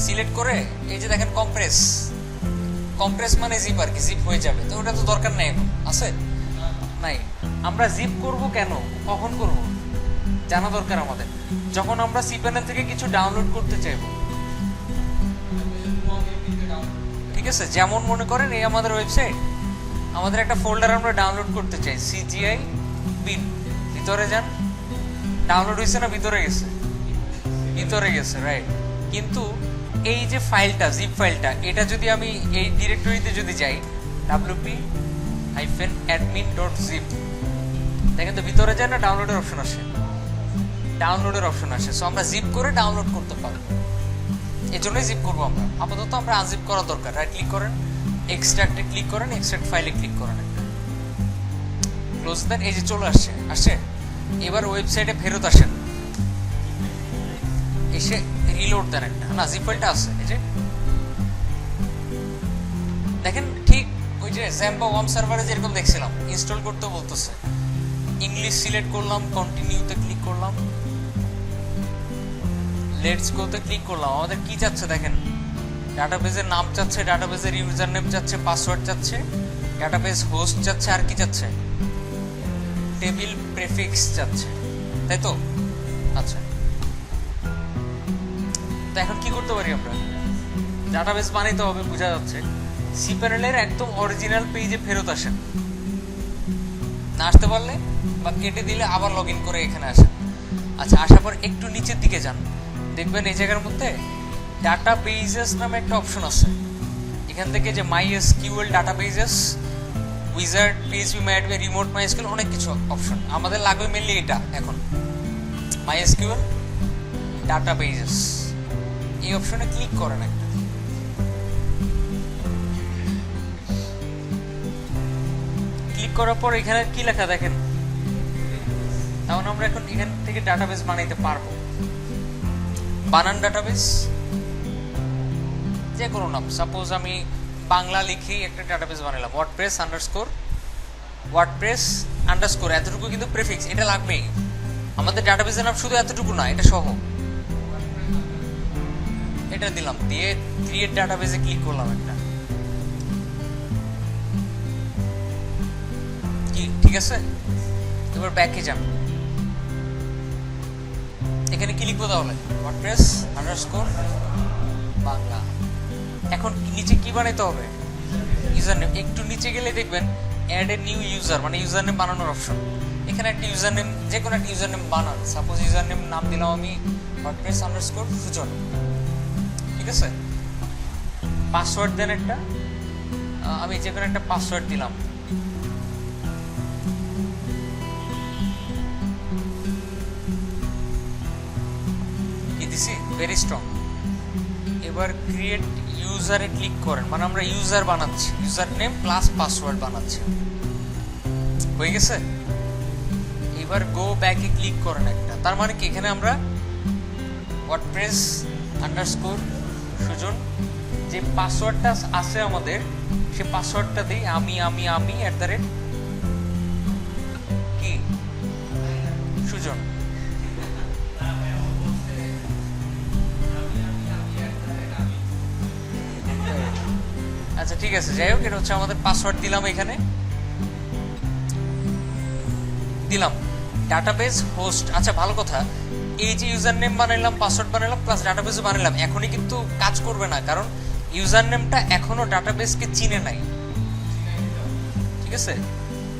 S1: সিলেক্ট করে এই যে দেখেন কম্প্রেস মানে জিপ আর কি, জিপ হয়ে যাবে। তো ওটা তো দরকার নাই, এখন আছে নাই। আমরা জিপ করব কেন, কখন করব জানা দরকার আমাদের, যখন আমরা সিপ্যানেল থেকে কিছু ডাউনলোড করতে চাইব, ঠিক আছে। যেমন মনে করেন এই আমাদের ওয়েবসাইট, আমাদের একটা ফোল্ডার আমরা ডাউনলোড করতে চাই, CGI বিন, ভিতরে যান, ডাউনলোড হয়েছে না, ভিতরে গেছে, রাইট। কিন্তু এই যে ফাইলটা, জিপ ফাইলটা, এটা যদি আমি এই ডিরেক্টরিতে যদি যাই, wp-admin.zip, দেখেন তো ভিতরে যায় না, ডাউনলোডের অপশন আসে। সো আমরা জিপ করে ডাউনলোড করতে পারবো, এই জন্যই জিপ করবো আমরা। আপাতত আমরা আনজিপ করা দরকার, রাইট ক্লিক করেন, এক্সট্রাক্টে ক্লিক করেন, এক্সট্রাক্ট ফাইলে ক্লিক করেন, ক্লোজ দেন। এই যে চলে আসছে। এবার ওয়েবসাইটে ফেরত আসেন, এসে রিলোড দেন একটা, না জিপ ফাইলটা আছে, এই যে দেখেন ঠিক ওই যে জ্যাম্বা ওয়ার্ম সার্ভারে যেরকম দেখছিলাম, ইনস্টল করতে বলতেছে, ইংলিশ সিলেক্ট করলাম, কন্টিনিউতে ক্লিক করলাম, লেটস গোতে ক্লিক করলাম। আমাদের কি চাচ্ছে দেখেন, ডাটাবেজের নাম চাচ্ছে, ডাটাবেজের ইউজার নেম চাচ্ছে, পাসওয়ার্ড চাচ্ছে, ডাটাবেজ হোস্ট চাচ্ছে, আর কি চাচ্ছে? টেবিল প্রেফিক্স চাচ্ছে, তাই তো? আচ্ছা, তো এখন কি করতে পারি আমরা? ডাটাবেস বানাইতে হবে, বোঝা যাচ্ছে। সিপ্যানেলের একদম অরিজিনাল পেজে ফেরত আসেন, না আসতে পারলে বা কেটে দিলে আবার লগ ইন করে এখানে আসেন। আচ্ছা, আসার পর একটু নিচের দিকে যান, দেখবেন এই জায়গার মধ্যে ডাটা পেজেস নামে একটা অপশন আছে। এখান থেকে যে MySQL data pages, wizard, PHP, মাইএডবি, রিমোট মাইএসকিউএল, অনেক কিছু অপশন। আমাদের লাগবে মেনলি এটা এখন, মাই এসকিউএল ডাটা পেজেস। এই অপশনে ক্লিক করেন একটা, ক্লিক করার পর এখানে কি লেখা দেখেন, তাহলে আমরা এখন এখান থেকে ডাটাবেস বানাইতে পারবো। বানান ডাটাবেস, যে কোনো নাম, সাপোজ আমি বাংলা লিখি একটা ডাটাবেস বানালাম, ওয়ার্ডপ্রেস আন্ডারস্কোর, এতটুকু কিন্তু প্রিফিক্স, এটা লাগবেই। আমাদের ডাটাবেসের নাম শুধু এতটুকু না, এটা সহ এটা দিলাম, দিয়ে ক্রিয়েট ডাটাবেসে ক্লিক করলাম একটা, কি ঠিক আছে? এবার ব্যাকে যান, এখানে কি লিখবো তাহলে? WordPress underscore Bangla. এখন নিচে কি বানাইতে হবে? User name. একটু নিচে গেলে দেখবেন অ্যাড এ নিউ ইউজার, মানে ইউজার নেম বানানোর অপশন। এখানে একটা ইউজার নেম, যে কোনো একটা ইউজার নেম বানান। সাপোজ ইউজার নেম নাম দিলাম আমি ওয়ার্ডপ্রেস আন্ডারস্কোর সুজন, ঠিক আছে? পাসওয়ার্ড দেন একটা, আমি যে কোনো একটা পাসওয়ার্ড দিলাম। কি দিছি? Very strong. এবার ক্রিয়েট ইউজারে ক্লিক করেন, মানে আমরা ইউজার বানাচ্ছি, ইউজার নেম প্লাস পাসওয়ার্ড বানাচ্ছি। হয়ে গেছে? এবার গো ব্যাকে ক্লিক করেন একটা, তার মানে কি এখানে আমরা ওয়ার্ডপ্রেস আন্ডারস্কোর সুজন, যে পাসওয়ার্ডটা আছে আমাদের, সে পাসওয়ার্ডটা দিই আমি কি সুজন। আচ্ছা ঠিক আছে, যাই হোক, এটা হচ্ছে আমাদের পাসওয়ার্ড দিলাম, এখানে দিলাম ডাটাবেস হোস্ট। আচ্ছা ভালো কথা, এই যে ইউজার নেম বানাইলাম, পাসওয়ার্ড বানাইলাম, প্লাস ডাটাবেসও বানাইলাম, এখনই কিন্তু কাজ করবে না, কারণ ইউজার নেমটা এখনো ডাটাবেসকে চিনে নাই, ঠিক আছে?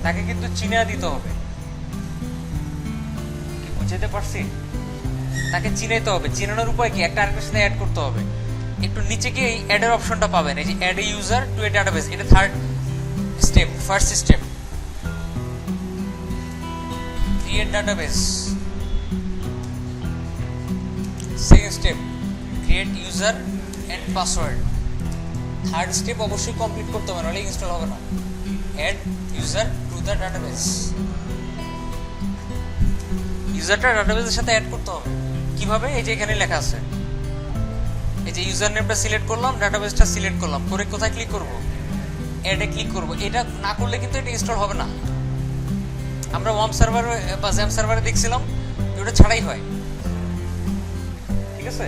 S1: তাকে কিন্তু চিনে দিতে হবে, কি বুঝাতে পারছি? তাকে চিনাইতে হবে। চিনানোর উপায় কি? একটা আরেকটার সাথে অ্যাড করতে হবে। একটু নিচে গিয়ে এই অ্যাড এর অপশনটা পাবেন, এই যে add a user to a database, এটা third step. First step create database, second step create user and password, third step অবশ্যই কমপ্লিট করতে হবে, নাহলে ইনস্টল হবে না। Add user to the database, ইউজারটা ডাটাবেসের সাথে অ্যাড করতে হবে। কিভাবে? এই যে এখানে লেখা আছে, এই যে ইউজার নেমটা সিলেক্ট করলাম, ডাটাবেসটা সিলেক্ট করলাম, করে কোথায় ক্লিক করব? অ্যাডে ক্লিক করব। এটা না করলে কিন্তু এটা ইনস্টল হবে না। আমরা ওয়ার্ম সার্ভার বা জ্যাম সার্ভারে দেখছিলাম ওটা ছাড়াই হয়, ঠিক আছে?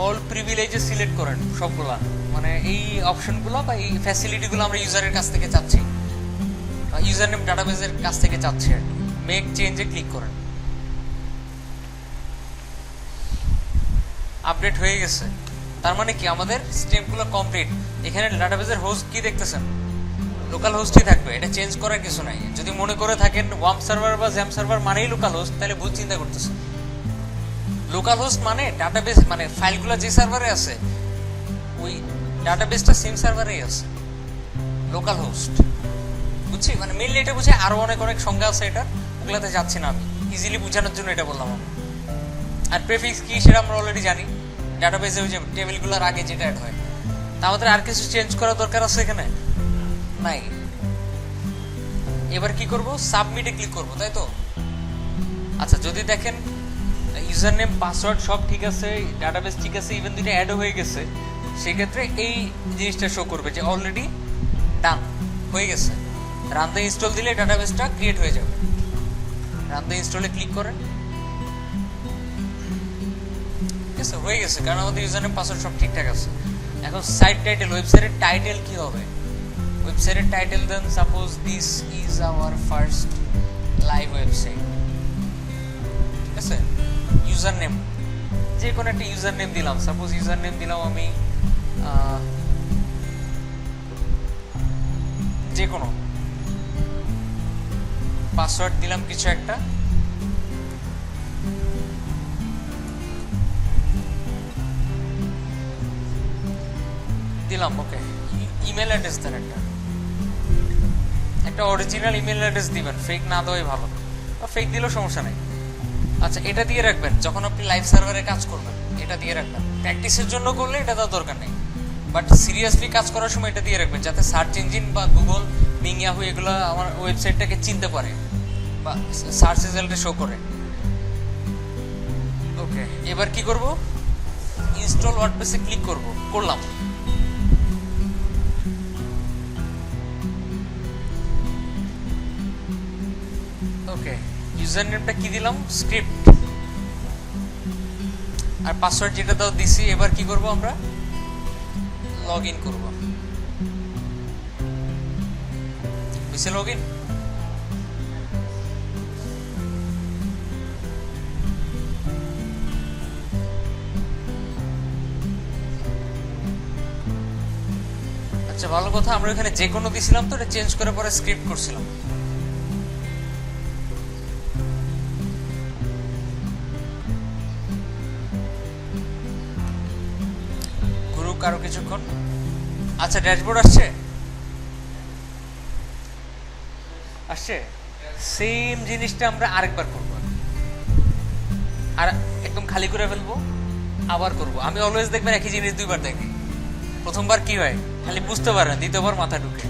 S1: অল প্রিভিলেজেস সিলেক্ট করেন সবগুলা, মানে এই অপশনগুলো বা এই ফ্যাসিলিটিগুলো আমরা ইউজারের কাছ থেকে চাচ্ছি, ইউজার নেম ডাটাবেসের কাছ থেকে চাচ্ছি আর কি। মেক চেঞ্জে ক্লিক করেন, আপডেট হয়ে গেছে। তার মানে কি আমাদের স্টেপগুলো কমপ্লিট। এখানে ডাটাবেসের হোস্ট কি দেখতেছেন? লোকাল হোস্টই থাকবে, এটা চেঞ্জ করার কিছু নাই। যদি মনে করে থাকেন ওয়ার্ম সার্ভার বা জ্যাম সার্ভার মানেই লোকাল হোস্ট, তাহলে ভুল চিন্তা করতেছেন। লোকাল হোস্ট মানে ডাটাবেস, মানে ফাইলগুলো যে সার্ভারে আছে ওই ডাটাবেসটা সেম সার্ভারেই আছে, লোকাল হোস্ট। বুঝছি, মানে মেনলি এটা বুঝে। আরো অনেক অনেক সংজ্ঞা আছে, এটা ওগুলাতে যাচ্ছি না আমি, ইজিলি বোঝানোর জন্য এটা বললাম আমি। আর প্রেফিক্স কি সেটা আমরা অলরেডি জানি, ডাটাবেসে ওই যে টেবিলগুলোর আগে যেটা অ্যাড হয়। তা আমাদের আর কিছু চেঞ্জ করার দরকার আছে এখানে নাই। এবার কি করব? সাবমিটে ক্লিক করব, তাই তো? আচ্ছা, যদি দেখেন ইউজার নেম পাসওয়ার্ড সব ঠিক আছে, ডাটাবেস ঠিক আছে, ইভেন দুইটা অ্যাডও হয়ে গেছে, সেক্ষেত্রে এই জিনিসটা শো করবে যে অলরেডি ডান হয়ে গেছে। রান দ্য ইনস্টল দিলে ডাটাবেসটা ক্রিয়েট হয়ে যাবে। রান দ্য ইনস্টলে ক্লিক করেন, ঠিক আছে, হয়ে গেছে, কারণ আমাদের ইউজার নেম পাসওয়ার্ড সব ঠিকঠাক আছে। এখন সাইট টাইটেল, ওয়েবসাইটের টাইটেল কি হবে? ওয়েবসাইটের টাইটেল দেন suppose this is our first live website, ঠিক আছে। ইউজার নেম যে কোনো একটা ইউজার নেম দিলাম, সাপোজ ইউজার নেম দিলাম আমি যে কোনো, পাসওয়ার্ড দিলাম কিছু একটা, দিলাম ওকে। ইমেল অ্যাড্রেস দেন একটা অরিজিনাল ইমেল অ্যাড্রেস দিবেন, ফেক না দেওয়াই ভালো, ফেক দিলেও সমস্যা নেই। আচ্ছা, এটা দিয়ে রাখবেন যখন আপনি লাইভ সার্ভারে কাজ করবেন, এটা দিয়ে রাখবেন। প্র্যাকটিসের জন্য করলে এটা দেওয়ার দরকার নেই, বাট সিরিয়াসলি কাজ করার সময় এটা দিয়ে রাখবেন, যাতে সার্চ ইঞ্জিন বা গুগল, বিং, ইয়াহু এগুলো আমার ওয়েবসাইটটাকে চিনতে পারে বা সার্চ রেজাল্টে শো করে। ওকে, এবার কি করব? ইনস্টল ওয়ার্ডপ্রেসে ক্লিক করলাম। ওকে, ইউজার নেমটা কি দিলাম? স্ক্রিপ্ট, আর পাসওয়ার্ড যেটা দাও দিছি। এবার কি করব? আমরা লগ ইন করবো। বুঝছে? Log in. আচ্ছা, ভালো কথা, আমরা এখানে যে কোনো দিছিলাম তো, এটা চেঞ্জ করে পরে স্ক্রিপ্ট করছিলাম। আরো কিছুক্ষণ। আচ্ছা, ড্যাশবোর্ড আসছে। সেম জিনিসটা আমরা আরেকবার করব, আর একদম খালি করে ফেলবো, আবার করব। আমি অলওয়েজ দেখবেন একই জিনিস দুইবার দেখি। প্রথমবার কি হয় খালি বুঝতে পারেন, দ্বিতীয়বার মাথা ঢুকে,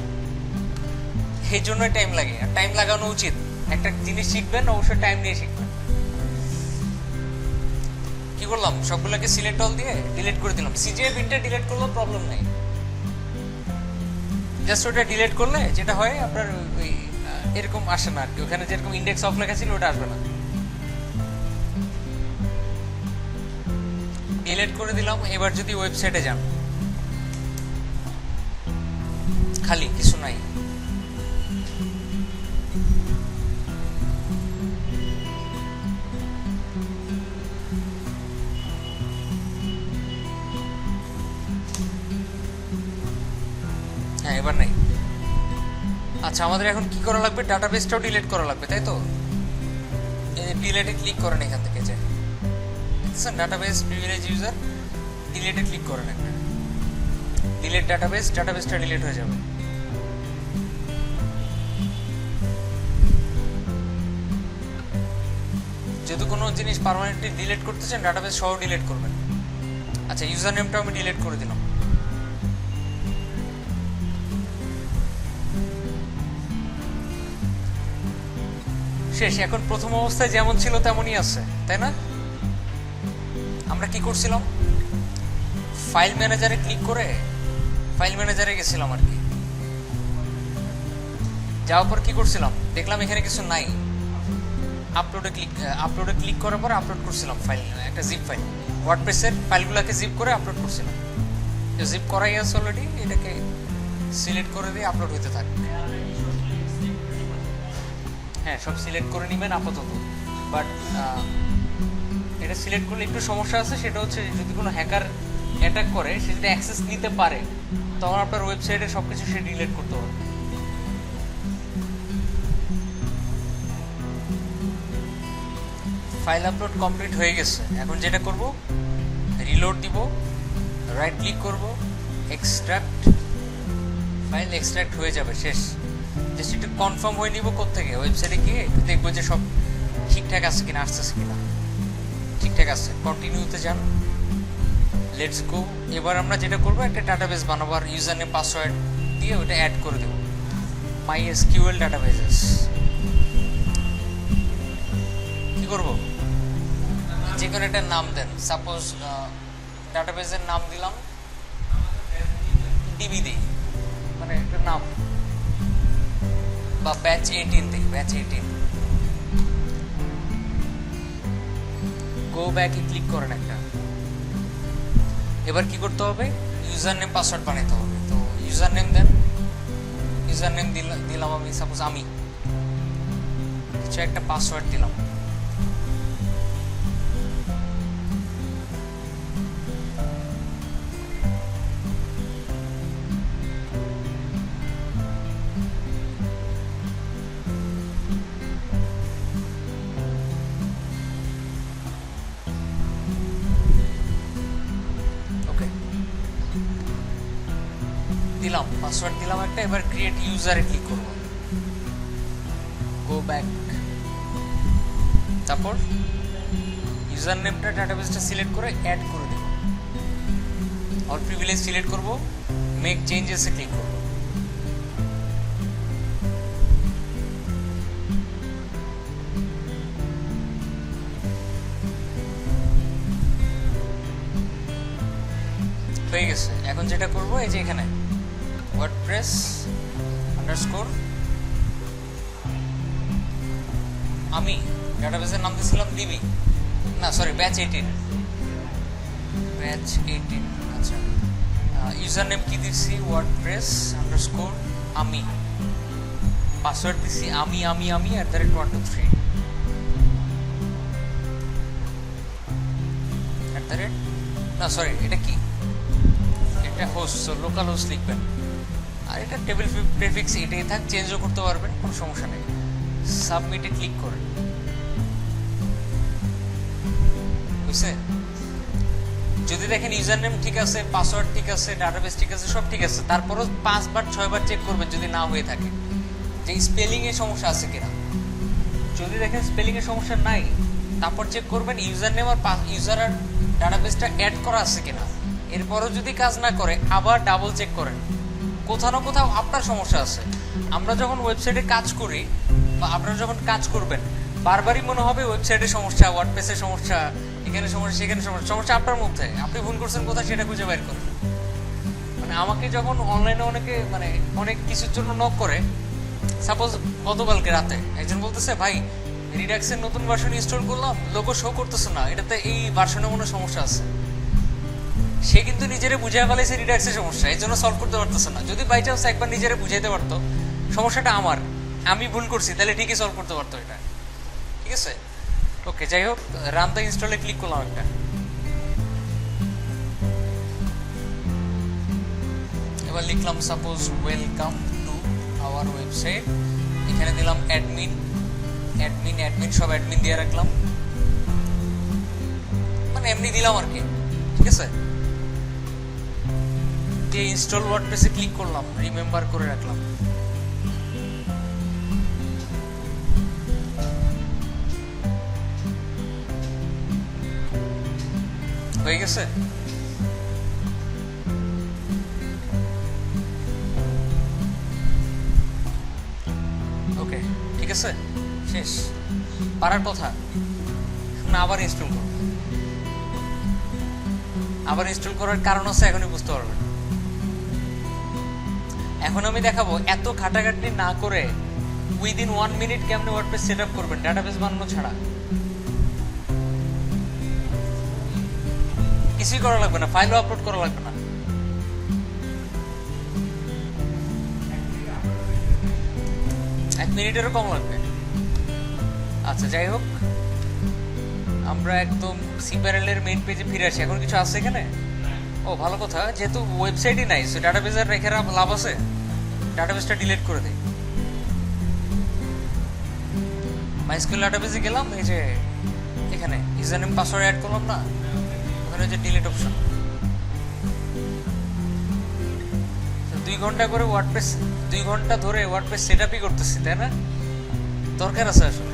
S1: সেই জন্যই টাইম লাগে। আর টাইম লাগানো উচিত। একটা জিনিস শিখবেন অবশ্যই টাইম নিয়ে শিখবেন। কি করলাম? সবগুলোকে সিলেক্ট অল দিয়ে ডিলিট করে দিলাম। সিজিএ বিনটা ডিলিট করলেও প্রবলেম নাই, জাস্ট ওটা ডিলিট করলে যেটা হয় আপনার ওই এরকম আসে না আর কি, ওখানে যেরকম ইন্ডেক্স অফ লেখা ছিল ওটা আসবে না। ডিলিট করে দিলাম। এবার যদি ওয়েবসাইটে যান, খালি, কিছু নাই। হ্যাঁ, এবার নাই। আচ্ছা, আমাদের এখন কি করা লাগবে? ডাটাবেসটাও ডিলিট করা লাগবে, তাই তো? ডিলিটে ক্লিক করেন এখান থেকে, যে দেখছেন ডাটাবেস প্রিভিলেজ ইউজার, ডিলিটে ক্লিক করেন একটা, ডিলিট ডাটাবেস, ডাটাবেসটা ডিলিট হয়ে যাবে। যদি কোনো জিনিস পার্মানেন্টলি ডিলিট করতে চান, ডাটাবেস সহ ডিলিট করবেন। আচ্ছা, ইউজার নেমটাও আমি ডিলিট করে দিলাম। শেষ। এখন প্রথম অবস্থায় যেমন ছিল তেমনই আছে, তাই না? আমরা কি করছিলাম? ফাইল ম্যানেজারে ক্লিক করে ফাইল ম্যানেজারে গেছিলাম আর কি। যাওয়ার পর কি করছিলাম? দেখলাম এখানে কিছু নাই। আপলোডে ক্লিক করার পর আপলোড করছিলাম ফাইল, একটা জিপ ফাইল। ওয়ার্ডপ্রেসের ফাইলগুলোকে জিপ করে আপলোড করছিলাম। জিপ করাই আছে অলরেডি, এটাকে সিলেক্ট করে দিয়ে আপলোড হতে থাকবে। হ্যাঁ, সব সিলেক্ট করে নেবেন আপাতত, বাট এটা সিলেক্ট করলে একটু সমস্যা আছে। সেটা হচ্ছে যদি কোনো হ্যাকার অ্যাটাক করে, সে যদি অ্যাক্সেস নিতে পারে, তখন আপনার ওয়েবসাইটে সব কিছু সে ডিলিট করতে পারবে। ফাইল আপলোড কমপ্লিট হয়ে গেছে। এখন যেটা করব, রিলোড দিব, রাইট ক্লিক করব, এক্সট্রাক্ট, ফাইল এক্সট্রাক্ট হয়ে যাবে, শেষ। জাস্ট একটু কনফার্ম হয়ে নিব কোত্থেকে, ওয়েবসাইটে গিয়ে একটু দেখবো যে সব ঠিকঠাক আছে কিনা, আসতেছে কিনা। ঠিকঠাক আছে, কন্টিনিউতে যান, লেটস গো। এবার আমরা যেটা করবো, একটা ডাটাবেস বানাবো, আর ইউজার নেম পাসওয়ার্ড দিয়ে ওটা অ্যাড করে দেবো। MySQL ডাটাবেসেস। কি করব? যে কোনো একটা নাম দেন, সাপোজ ডাটাবেসের নাম দিলাম ডিবি দিই, মানে একটা নাম, বা ব্যাচ 18 দিই, ব্যাচ 18। গো ব্যাকে ক্লিক করেন একটা, এবার কি করতে হবে, ইউজার নেম পাসওয়ার্ড বানাতে হবে। তো ইউজার নেম দেন, ইউজার নেম দিলাম আমি সাপোজ আমি কিছু একটা পাসওয়ার্ড দিলাম। ওকে, দিলাম পাসওয়ার্ড দিলাম একটা। এবার ক্রিয়েট ইউজারে ক্লিক করব, গো ব্যাক, তারপর ইউজার নেমটা ডাটাবেসটা সিলেক্ট করে অ্যাড করে দেব, অল প্রিভিলেজ সিলেক্ট করব, মেক চেঞ্জেসে ক্লিক করব। হয়ে গেছে। এখন যেটা করব, এই যে এখানে ওয়ার্ডপ্রেস আন্ডারস্কোর আমি ডাটাবেসের নাম দিয়েছিলাম দিবি, না সরি ব্যাচ 18, ব্যাচ 18। আচ্ছা, ইউজার নেম কি দিচ্ছি, ওয়ার্ডপ্রেস আন্ডারস্কোর আমি, পাসওয়ার্ড দিচ্ছি আমি আমি আমি @123 না সরি এটা কি, এটা হোস্ট, সো লোকাল হোস্ট লিখবেন। আর এটা টেবিল প্রেফিক্স এটাই থাক, চেঞ্জও করতে পারবেন, কোনো সমস্যা নেই। সাবমিটে ক্লিক করেন, বুঝছে? যদি দেখেন ইউজার নেম ঠিক আছে, পাসওয়ার্ড ঠিক আছে, ডাটাবেস ঠিক আছে, সব ঠিক আছে, তারপরও 5 বার 6 বার চেক করবেন যদি না হয়ে থাকে যে স্পেলিং এর সমস্যা আছে কিনা। যদি দেখেন স্পেলিং এর সমস্যা নাই, তারপর চেক করবেন ইউজার নেম আর ইউজার আর ডাটাবেসটা অ্যাড করা আছে কিনা। এরপরও যদি কাজ না করে আবার ডাবল চেক করেন, কোথাও না কোথাও আপনার সমস্যা আছে। আমরা যখন ওয়েবসাইটে কাজ করি বা আপনারা যখন কাজ করবেন, বারবারই মনে হবে ওয়েবসাইটের সমস্যা, ওয়ার্ডপ্রেসের সমস্যা, এখানে সমস্যা সেখানে সমস্যা, সমস্যা আপনার মধ্যে, আপনি ভুল করছেন কোথায় সেটা খুঁজে বের করেন। মানে আমাকে যখন অনলাইনে অনেকে মানে অনেক কিছুর জন্য নক করে, সাপোজ গতকালকে রাতে একজন বলতেছে ভাই রিডাক্সের নতুন ভার্সন ইনস্টল করলাম, লোগো শো করতেছে না, এটাতে এই ভার্সনে কোনো সমস্যা আছে। সে কিন্তু নিজেরে বুঝাই ফেলেছে রিডাক্সের সমস্যা, এই জন্য সলভ করতে পারতেছে না। যদি বাই চান্স একবার নিজেরে বুঝাইতে পারতো সমস্যাটা আমার, আমি ভুল করছি, তাহলে ঠিকই সলভ করতে পারতো এটা, ঠিক আছে? ওকে, যাই হোক, রান দ্য ইনস্টলে ক্লিক করলাম একটা। এবার লিখলাম suppose welcome to our website, এখানে দিলাম অ্যাডমিন অ্যাডমিন অ্যাডমিন, সব অ্যাডমিন দিয়ে রাখলাম, মানে এমনি দিলাম আর কি, ঠিক আছে? দিয়ে ইনস্টল ওয়ার্ডপ্রেসে ক্লিক করলাম, রিমেম্বার করে রাখলাম। হয়ে গেছে। ওকে, ঠিক আছে, শেষ। পারার কথা না, আবার ইনস্টল করো। আবার ইনস্টল করার কারণ আছে, এখনই বুঝতে পারবেন। এখন আমি দেখাবো এত খাটাখাটনি না করে উইদিন 1 মিনিট কেমনে ওয়ার্ডপ্রেস সেট আপ করবেন ডাটাবেস বানানো ছাড়া। কিছুই করা লাগবে না, ফাইলও আপলোড করা লাগবে না। এক মিনিটেরও কম লাগবে। আচ্ছা, যাই হোক, আমরা একদম সিপ্যারেলের মেইন পেজে ফিরে আসি। এখন কিছু আছে এখানে? ও ভালো কথা, যেহেতু ওয়েবসাইটই নাই, সো ডাটাবেস আর রেখে লাভ আছে, ডাটাবেসটা ডিলিট করে দেই। মাইস্কুল ডাটাবেসে গেলাম, এই যে এখানে ইউজার নেম পাসওয়ার্ড অ্যাড করলাম না, ওখানে যে ডিলিট অপশন। 2 ঘন্টা করে ওয়ার্ডপ্রেস, 2 ঘন্টা ধরে ওয়ার্ডপ্রেস সেট আপই করতেছি, তাই না? দরকার আছে আসলে।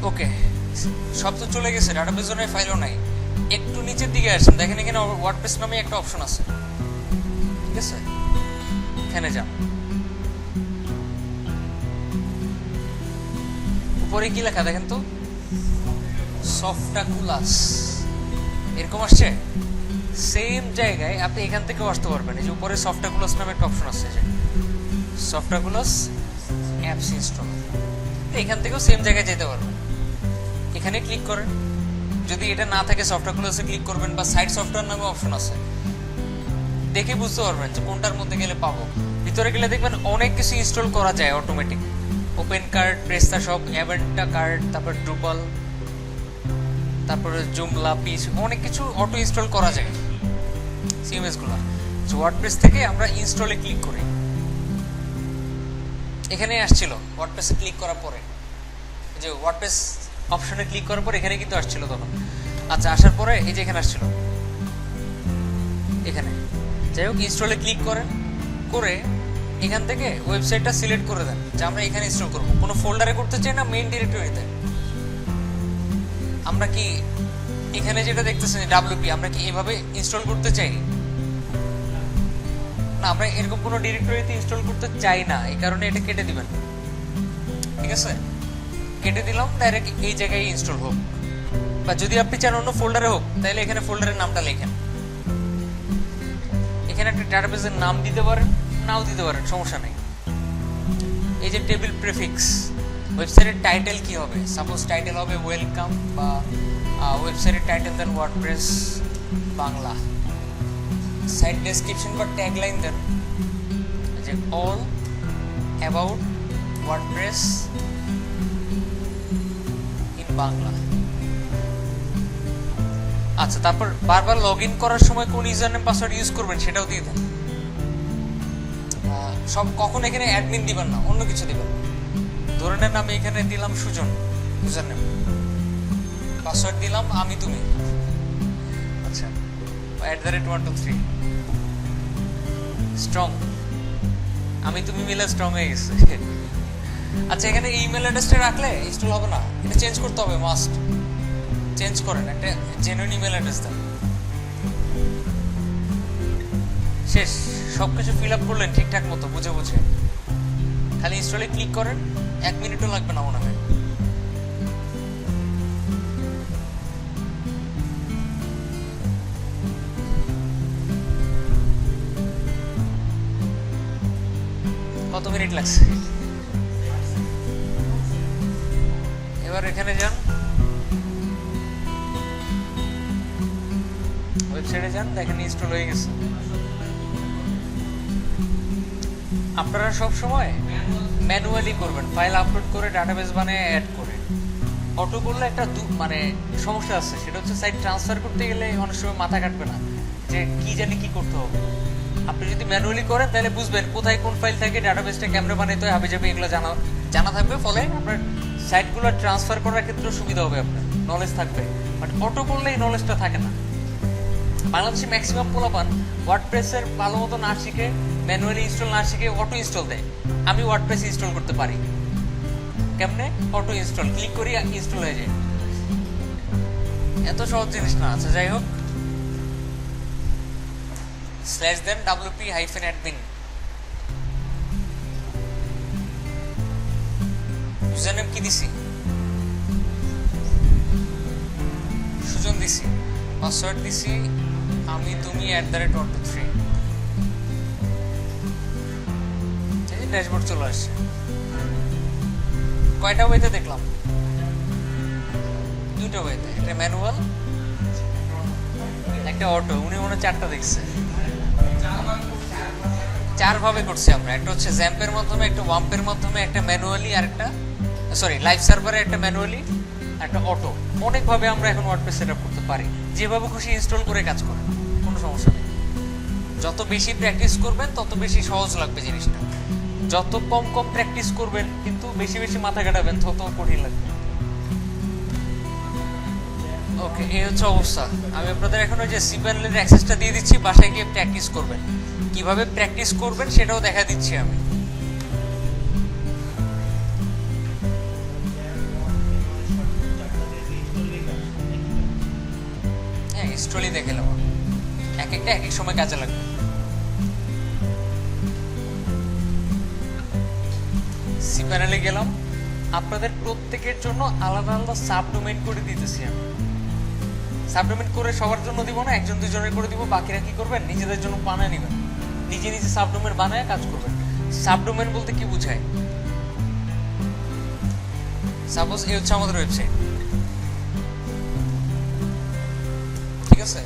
S1: ওকে, সব তো চলে গেছে, ডাটাবেস জন্য ফাইলও নাই। একটু নিচের দিকে আসেন, দেখেন এখানে ওয়ার্ডপ্রেস নামে একটা অপশন আছে, ঠিক আছে? এখানে যান, উপরে কি লেখা দেখেন তো, সফটাকুলাস এরকম আসছে। সেম জায়গায় আপনি এখান থেকেও আসতে পারবেন, এই যে উপরে সফটাকুলাস নামে একটা অপশন আছে, যে সফটওয়্যারগুলোস অ্যাপস ইনস্টল, এখান থেকেও সেম জায়গায় যেতে পারবেন। এখানে ক্লিক করেন, যদি এটা না থাকে সফটওয়্যারগুলোসে ক্লিক করবেন, বা সাইট সফটওয়্যার নামে অপশন আছে, দেখে বুঝতে পারবেন যে কোনটার মধ্যে গেলে পাবো। ভিতরে গেলে দেখবেন অনেক কিছু ইনস্টল করা যায় automatic. OpenCart, PrestaShop, AbanteCart, তারপর ড্রুপাল, তারপরে জুমলা, পিস, অনেক কিছু অটো ইনস্টল করা যায় সিএমএস গুলো। সো ওয়ার্ডপ্রেস থেকে আমরা ইনস্টলে ক্লিক করি। এখানে আসছিল ওয়ার্ডপ্রেসে ক্লিক করার পরে, যে ওয়ার্ডপ্রেস অপশনে ক্লিক করার পর এখানে কিন্তু আসছিল তখন। আচ্ছা, আসার পরে এই যে এখানে আসছিল, এখানে যাই হোক ইনস্টলে ক্লিক করেন, করে এখান থেকে ওয়েবসাইটটা সিলেক্ট করে দেন যে আমরা এখানে ইনস্টল করব। কোনো ফোল্ডারে করতে চাই না, মেইন ডিরেক্টরিতে। আমরা কি এখানে যেটা দেখতেছেন ডাব্লিউপি, আমরা কি এভাবে ইনস্টল করতে চাই না, আমরা এরকম কোনো ডিরেক্টরিতে ইনস্টল করতে চাই না, এই কারণে এটা কেটে দিবেন। ঠিক আছে, কেটে দিলাম, ডাইরেক্ট এই জায়গায় ইনস্টল হোক। বা যদি আপনি চান অন্য ফোল্ডারে হোক, তাহলে এখানে ফোল্ডারের নামটা লেখেন। এখানে একটা ডাটাবেসের নাম দিতে পারেন, নাও দিতে পারেন, সমস্যা নেই। এই যে টেবিল প্রিফিক্স, ওয়েবসাইটের টাইটেল কি হবে, সাপোজ টাইটেল হবে ওয়েলকাম, বা ওয়েবসাইটের টাইটেল দেন ওয়ার্ডপ্রেস বাংলা। সাইট ডেসক্রিপশন বা ট্যাগলাইন দেন যে all about WordPress in Bangla. আচ্ছা, তারপর বারবার লগ ইন করার সময় কোন ইউজার নেম পাসওয়ার্ড ইউজ করবেন সেটাও দিয়ে দেন। সব কখন এখানে অ্যাডমিন দিবেন না, অন্য কিছু দিবেন। ধরে নেন আমি এখানে দিলাম সুজন ইউজার নেম, পাসওয়ার্ড দিলাম আমি তুমি, আচ্ছা @123 স্ট্রং, আমি তুমি মিলে স্ট্রং হয়ে গেছে। আচ্ছা, এখানে ইমেল অ্যাড্রেসটা রাখলে ইনস্টল হবে না, এটা চেঞ্জ করতে হবে, মাস্ট চেঞ্জ করেন, একটা জেনুইন ইমেল অ্যাড্রেস দেন। শেষ, সবকিছু ফিল আপ করলেন ঠিকঠাক মতো বুঝে বুঝে, খালি ইনস্টলে ক্লিক করেন, 1 মিনিটও লাগবে না মনে হয়। কত মিনিট লাগছে? এবার এখানে যান, ওয়েবসাইটে যান, দেখেন ইনস্টল হয়ে গেছে। আপনারা সব সময় ম্যানুয়ালি করবেন, ফাইল আপলোড করে ডাটাবেস বানিয়ে অ্যাড করে। অটো করলে একটা মানে সমস্যা আছে, সেটা হচ্ছে সাইট ট্রান্সফার করতে গেলে অনেক সময় মাথা কাটবে না যে কি জানি কি করতে হবে। আপনি যদি ম্যানুয়ালি করেন তাহলে বুঝবেন কোথায় কোন ফাইল থাকে, ডাটাবেসটা কেমনে বানাইতে হয়, হাবিজাবি এগুলো জানা থাকবে, ফলে আপনার সাইটগুলো ট্রান্সফার করার ক্ষেত্রে সুবিধা হবে, আপনার নলেজ থাকবে। বাট অটো করলে এই নলেজটা থাকে না। বাংলাদেশে ম্যাক্সিমাম পোলাপান ওয়ার্ডপ্রেসের ভালো মতো না শিখে, ম্যানুয়ালি ইনস্টল না শিখে অটো ইনস্টল দেয়। আমি ওয়ার্ডপ্রেস ইনস্টল করতে পারি কেমনে? অটো ইনস্টল ক্লিক করি, ইনস্টল হয়ে যায়। এত সহজ জিনিস না। আচ্ছা, যাই হোক, স্ল্যাশ দেন wp-admin, ইউজার নেম কি দিছি, সুজন দিছি, পাসওয়ার্ড দিছি আমি তুমি @123। ড্যাশবোর্ড চলে আসছে। কয়টা ওয়েতে দেখলাম? 2টা ওয়েতে, একটা ম্যানুয়াল, একটা অটো। উনি মনে 4টা দেখছে, 4 ভাবে করছি আমরা। একটা হচ্ছে জ্যাম্পের মাধ্যমে, একটা ওয়াম্পের মাধ্যমে, একটা ম্যানুয়ালি, আর একটা লাইভ সার্ভারে, একটা ম্যানুয়ালি, একটা অটো। অনেকভাবে আমরা এখন ওয়ার্ডপ্রেস সেটআপ করতে পারি, যেভাবে খুশি ইনস্টল করে কাজ করেন, কোনো সমস্যা নেই। যত বেশি প্র্যাকটিস করবেন তত বেশি সহজ লাগবে জিনিসটা। যত কম প্র্যাকটিস করবেন কিন্তু বেশি বেশি মাথা কাটাবেন, তত কঠিন লাগবে। ওকে, এই হচ্ছে অবস্থা। আমি আপনাদের এখন ওই যে সিপ্যানেলের অ্যাক্সেসটা দিয়ে দিচ্ছি, বাসায় গিয়ে প্র্যাকটিস করবেন। কিভাবে প্র্যাকটিস করবেন সেটাও দেখা দিচ্ছি আমি। হ্যাঁ, ইনস্টলই দেখে নেব, এক একটা এক এক সময় কাজে লাগবে। সিপ্যানেলে গেলাম, আপনাদের প্রত্যেকের জন্য আলাদা আলাদা সাবডোমেইন করে দিতেছি আমি। সাবডোমেইন করে সবার জন্য দিব না, একজন দুজনের করে দিব। বাকিরা কি করবেন? নিজেদের জন্য বানায় নেবেন, নিজে নিজে সাবডোমেইন বানায় কাজ করবেন। সাবডোমেন বলতে কি বোঝায়? সাপোজ এই হচ্ছে আমাদের ওয়েবসাইট, ঠিক আছে?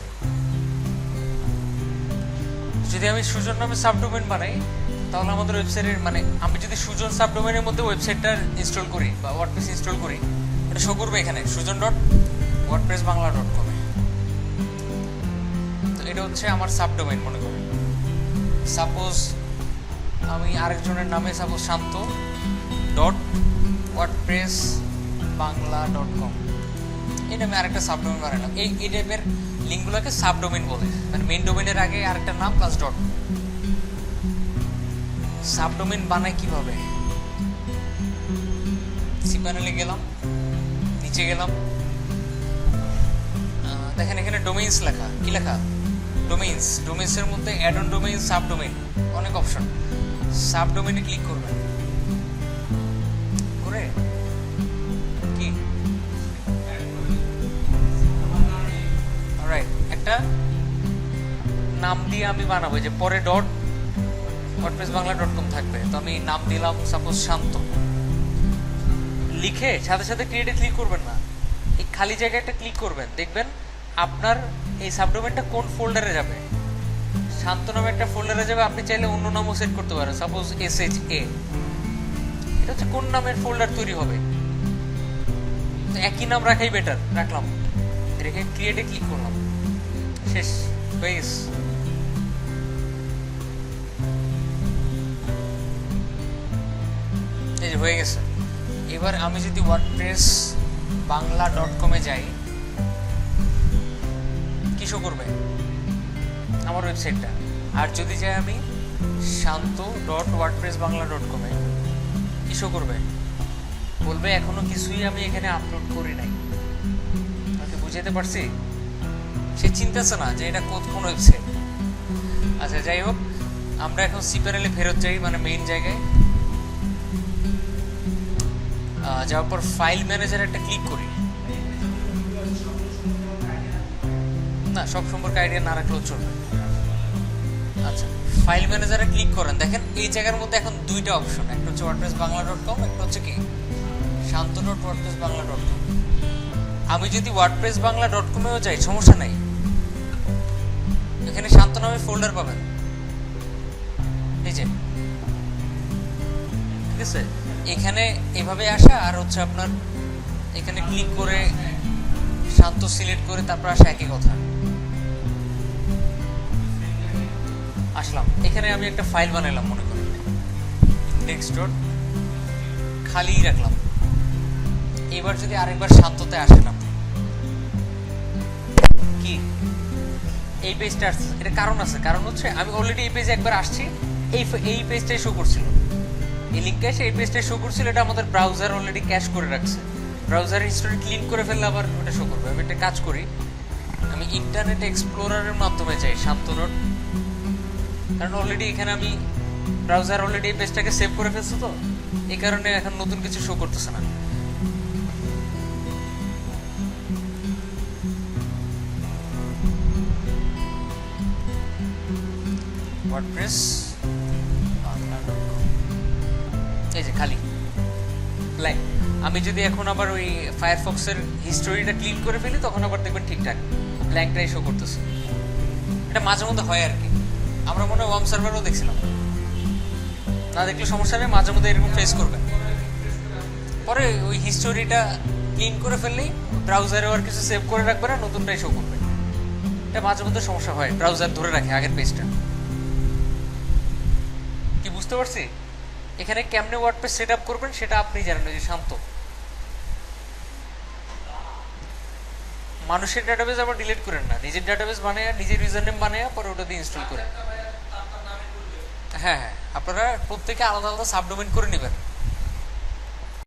S1: যদি আমি সুজন নামে সাবডোমেন বানাই তাহলে আমাদের ওয়েবসাইটের মানে আমি যদি সুজন সাবডোমেনের মধ্যে ওয়েবসাইটটা ইনস্টল করি বা ওয়ার্ডপ্রেস ইনস্টল করি, এটা শো করবে এখানে sujan.wordpressbangla.com এ। তো এটা হচ্ছে আমার সাবডোমেন মনে করেন। সাপোজ আমি আরেকজনের নামে সাপোজ শান্ত .wordpressbangla.com এই নামে আরেকটা সাবডোমেন বানালাম। এই টাইপের লিঙ্কগুলোকে সাবডোমেন বলে, মানে মেইন ডোমেনের আগে আরেকটা নাম প্লাস ডট। সাবডোমেন বানায় কিভাবে? সি প্যানেলে গেলাম, নিচে গেলাম, দেখেন এখানে ডোমেইনস লেখা। কি লেখা? ডোমেইনস। ডোমেইনসের মধ্যে অ্যাড অন ডোমেইন, সাবডোমেইন, অনেক অপশন। সাবডোমেইনে ক্লিক করবেন, করে কি অলরাইট একটা নাম দিয়ে আমি বানাবো, যে পরে wordpressbangla.com থাকবে। তো আমি নাম দিলাম সাপোজ শান্ত। লিখে সাথে সাথে ক্রিয়েটে ক্লিক করবেন না, এই খালি জায়গাটা ক্লিক করবেন, দেখবেন আপনার এই সাবডোমেনটা কোন ফোল্ডারে যাবে। শান্ত নামে একটা ফোল্ডারে যাবে। আপনি চাইলে অন্য নামও সেট করতে পারেন, সাপোজ SHA। এটা হচ্ছে কোন নামের ফোল্ডার তৈরি হবে, তো একই নাম রাখাই বেটার। রাখলাম, রেখে ক্রিয়েটে ক্লিক করলাম, শেষ হয়ে গেছে। এই যে হয়ে গেছে। এবার আমি যদি wordpressbangla.com এ যাই, কি শো করবে? আমার ওয়েবসাইটটা। আর যদি যাই আমি শান্ত.wordpressbangla.com এ, কি শো করবে? বলবে এখনো কিছুই আমি এখানে আপলোড করি নাই। আমাকে বুঝাইতে পারছি? সে চিন্তাছে না যে এটা কোন ওয়েবসাইট। আচ্ছা যাই হোক, আমরা এখন সি প্যানেলে ফেরত যাই, মানে মেইন জায়গায় যাওয়ার পর ফাইল ম্যানেজার একটা ক্লিক করি। না, সব সম্পর্কে আইডিয়া না রাখলেও চলবে। আচ্ছা, ফাইল ম্যানেজারে ক্লিক করেন, দেখেন এই জায়গার মধ্যে এখন দুইটা অপশন, একটা হচ্ছে wordpressbangla.com, একটা হচ্ছে কি শান্ত.wordpressbangla.com। আমি যদি wordpressbangla.com এও যাই সমস্যা নাই, এখানে শান্ত নামে ফোল্ডার পাবেন, এই যে, ঠিক আছে? এখানে এভাবে আসা আর হচ্ছে আপনার এখানে ক্লিক করে শান্ত সিলেক্ট করে তারপর আসা একই কথা। আসলাম, এখানে আমি একটা ফাইল বানাইলাম মনে করি index. খালি রাখলাম। এবার যদি আরেকবার শান্ততে আসেন আপনি, কি এই পেজটা আসছে, এটা কারণ আছে। কারণ হচ্ছে আমি অলরেডি এই পেজে একবার আসছি, এই পেজটাই শো করছিল, এই লিঙ্কটা এসে এই পেজটাই শো করছিল। এটা আমাদের ব্রাউজার অলরেডি ক্যাশ করে রাখছে। ব্রাউজার হিস্টোরি ক্লিন করে ফেললে আবার ওটা শো করবে। আমি একটা কাজ করি, আমি ইন্টারনেট এক্সপ্লোরারের মাধ্যমে যাই শান্ত ডট, কারণ অলরেডি এখানে আমি ব্রাউজার অলরেডি এই পেজটাকে সেভ করে ফেলছে, তো এই কারণে এখন নতুন কিছু শো করতেছে না। ওয়ার্ডপ্রেস এই যে খালি ব্ল্যাঙ্ক। আমি যদি এখন আবার ওই ফায়ারফক্সের হিস্টোরিটা ক্লিক করে ফেলি তখন আবার দেখবেন ঠিকঠাক ব্ল্যাঙ্কটাই শো করতেছে। এটা মাঝে মধ্যে হয় আর কি। আমরা মনে হয় ওয়ার্ম সার্ভারও দেখছিলাম, না দেখলে সমস্যা নেই, মাঝে মধ্যে এরকম ফেস করবেন। পরে ওই হিস্টোরিটা ক্লিন করে ফেললেই ব্রাউজারে আর কিছু সেভ করে রাখবে না, নতুনটাই শো করবে। এটা মাঝে মধ্যে সমস্যা হয়, ব্রাউজার ধরে রাখে আগের পেজটা। কি বুঝতে পারছি? এখানে কেমনে ওয়ার্ডপ্রেস সেট আপ করবেন সেটা আপনি জানেন, যে শান্ত। মানুষের ডাটাবেস আবার ডিলিট করেন না, নিজের ডাটাবেস বানায়, নিজের ইউজার নেম বানায়, পরে ওটা দিয়ে ইনস্টল করেন। হ্যাঁ হ্যাঁ, আপনারা প্রত্যেকে আলাদা আলাদা সাবডোমেন করে নেবেন।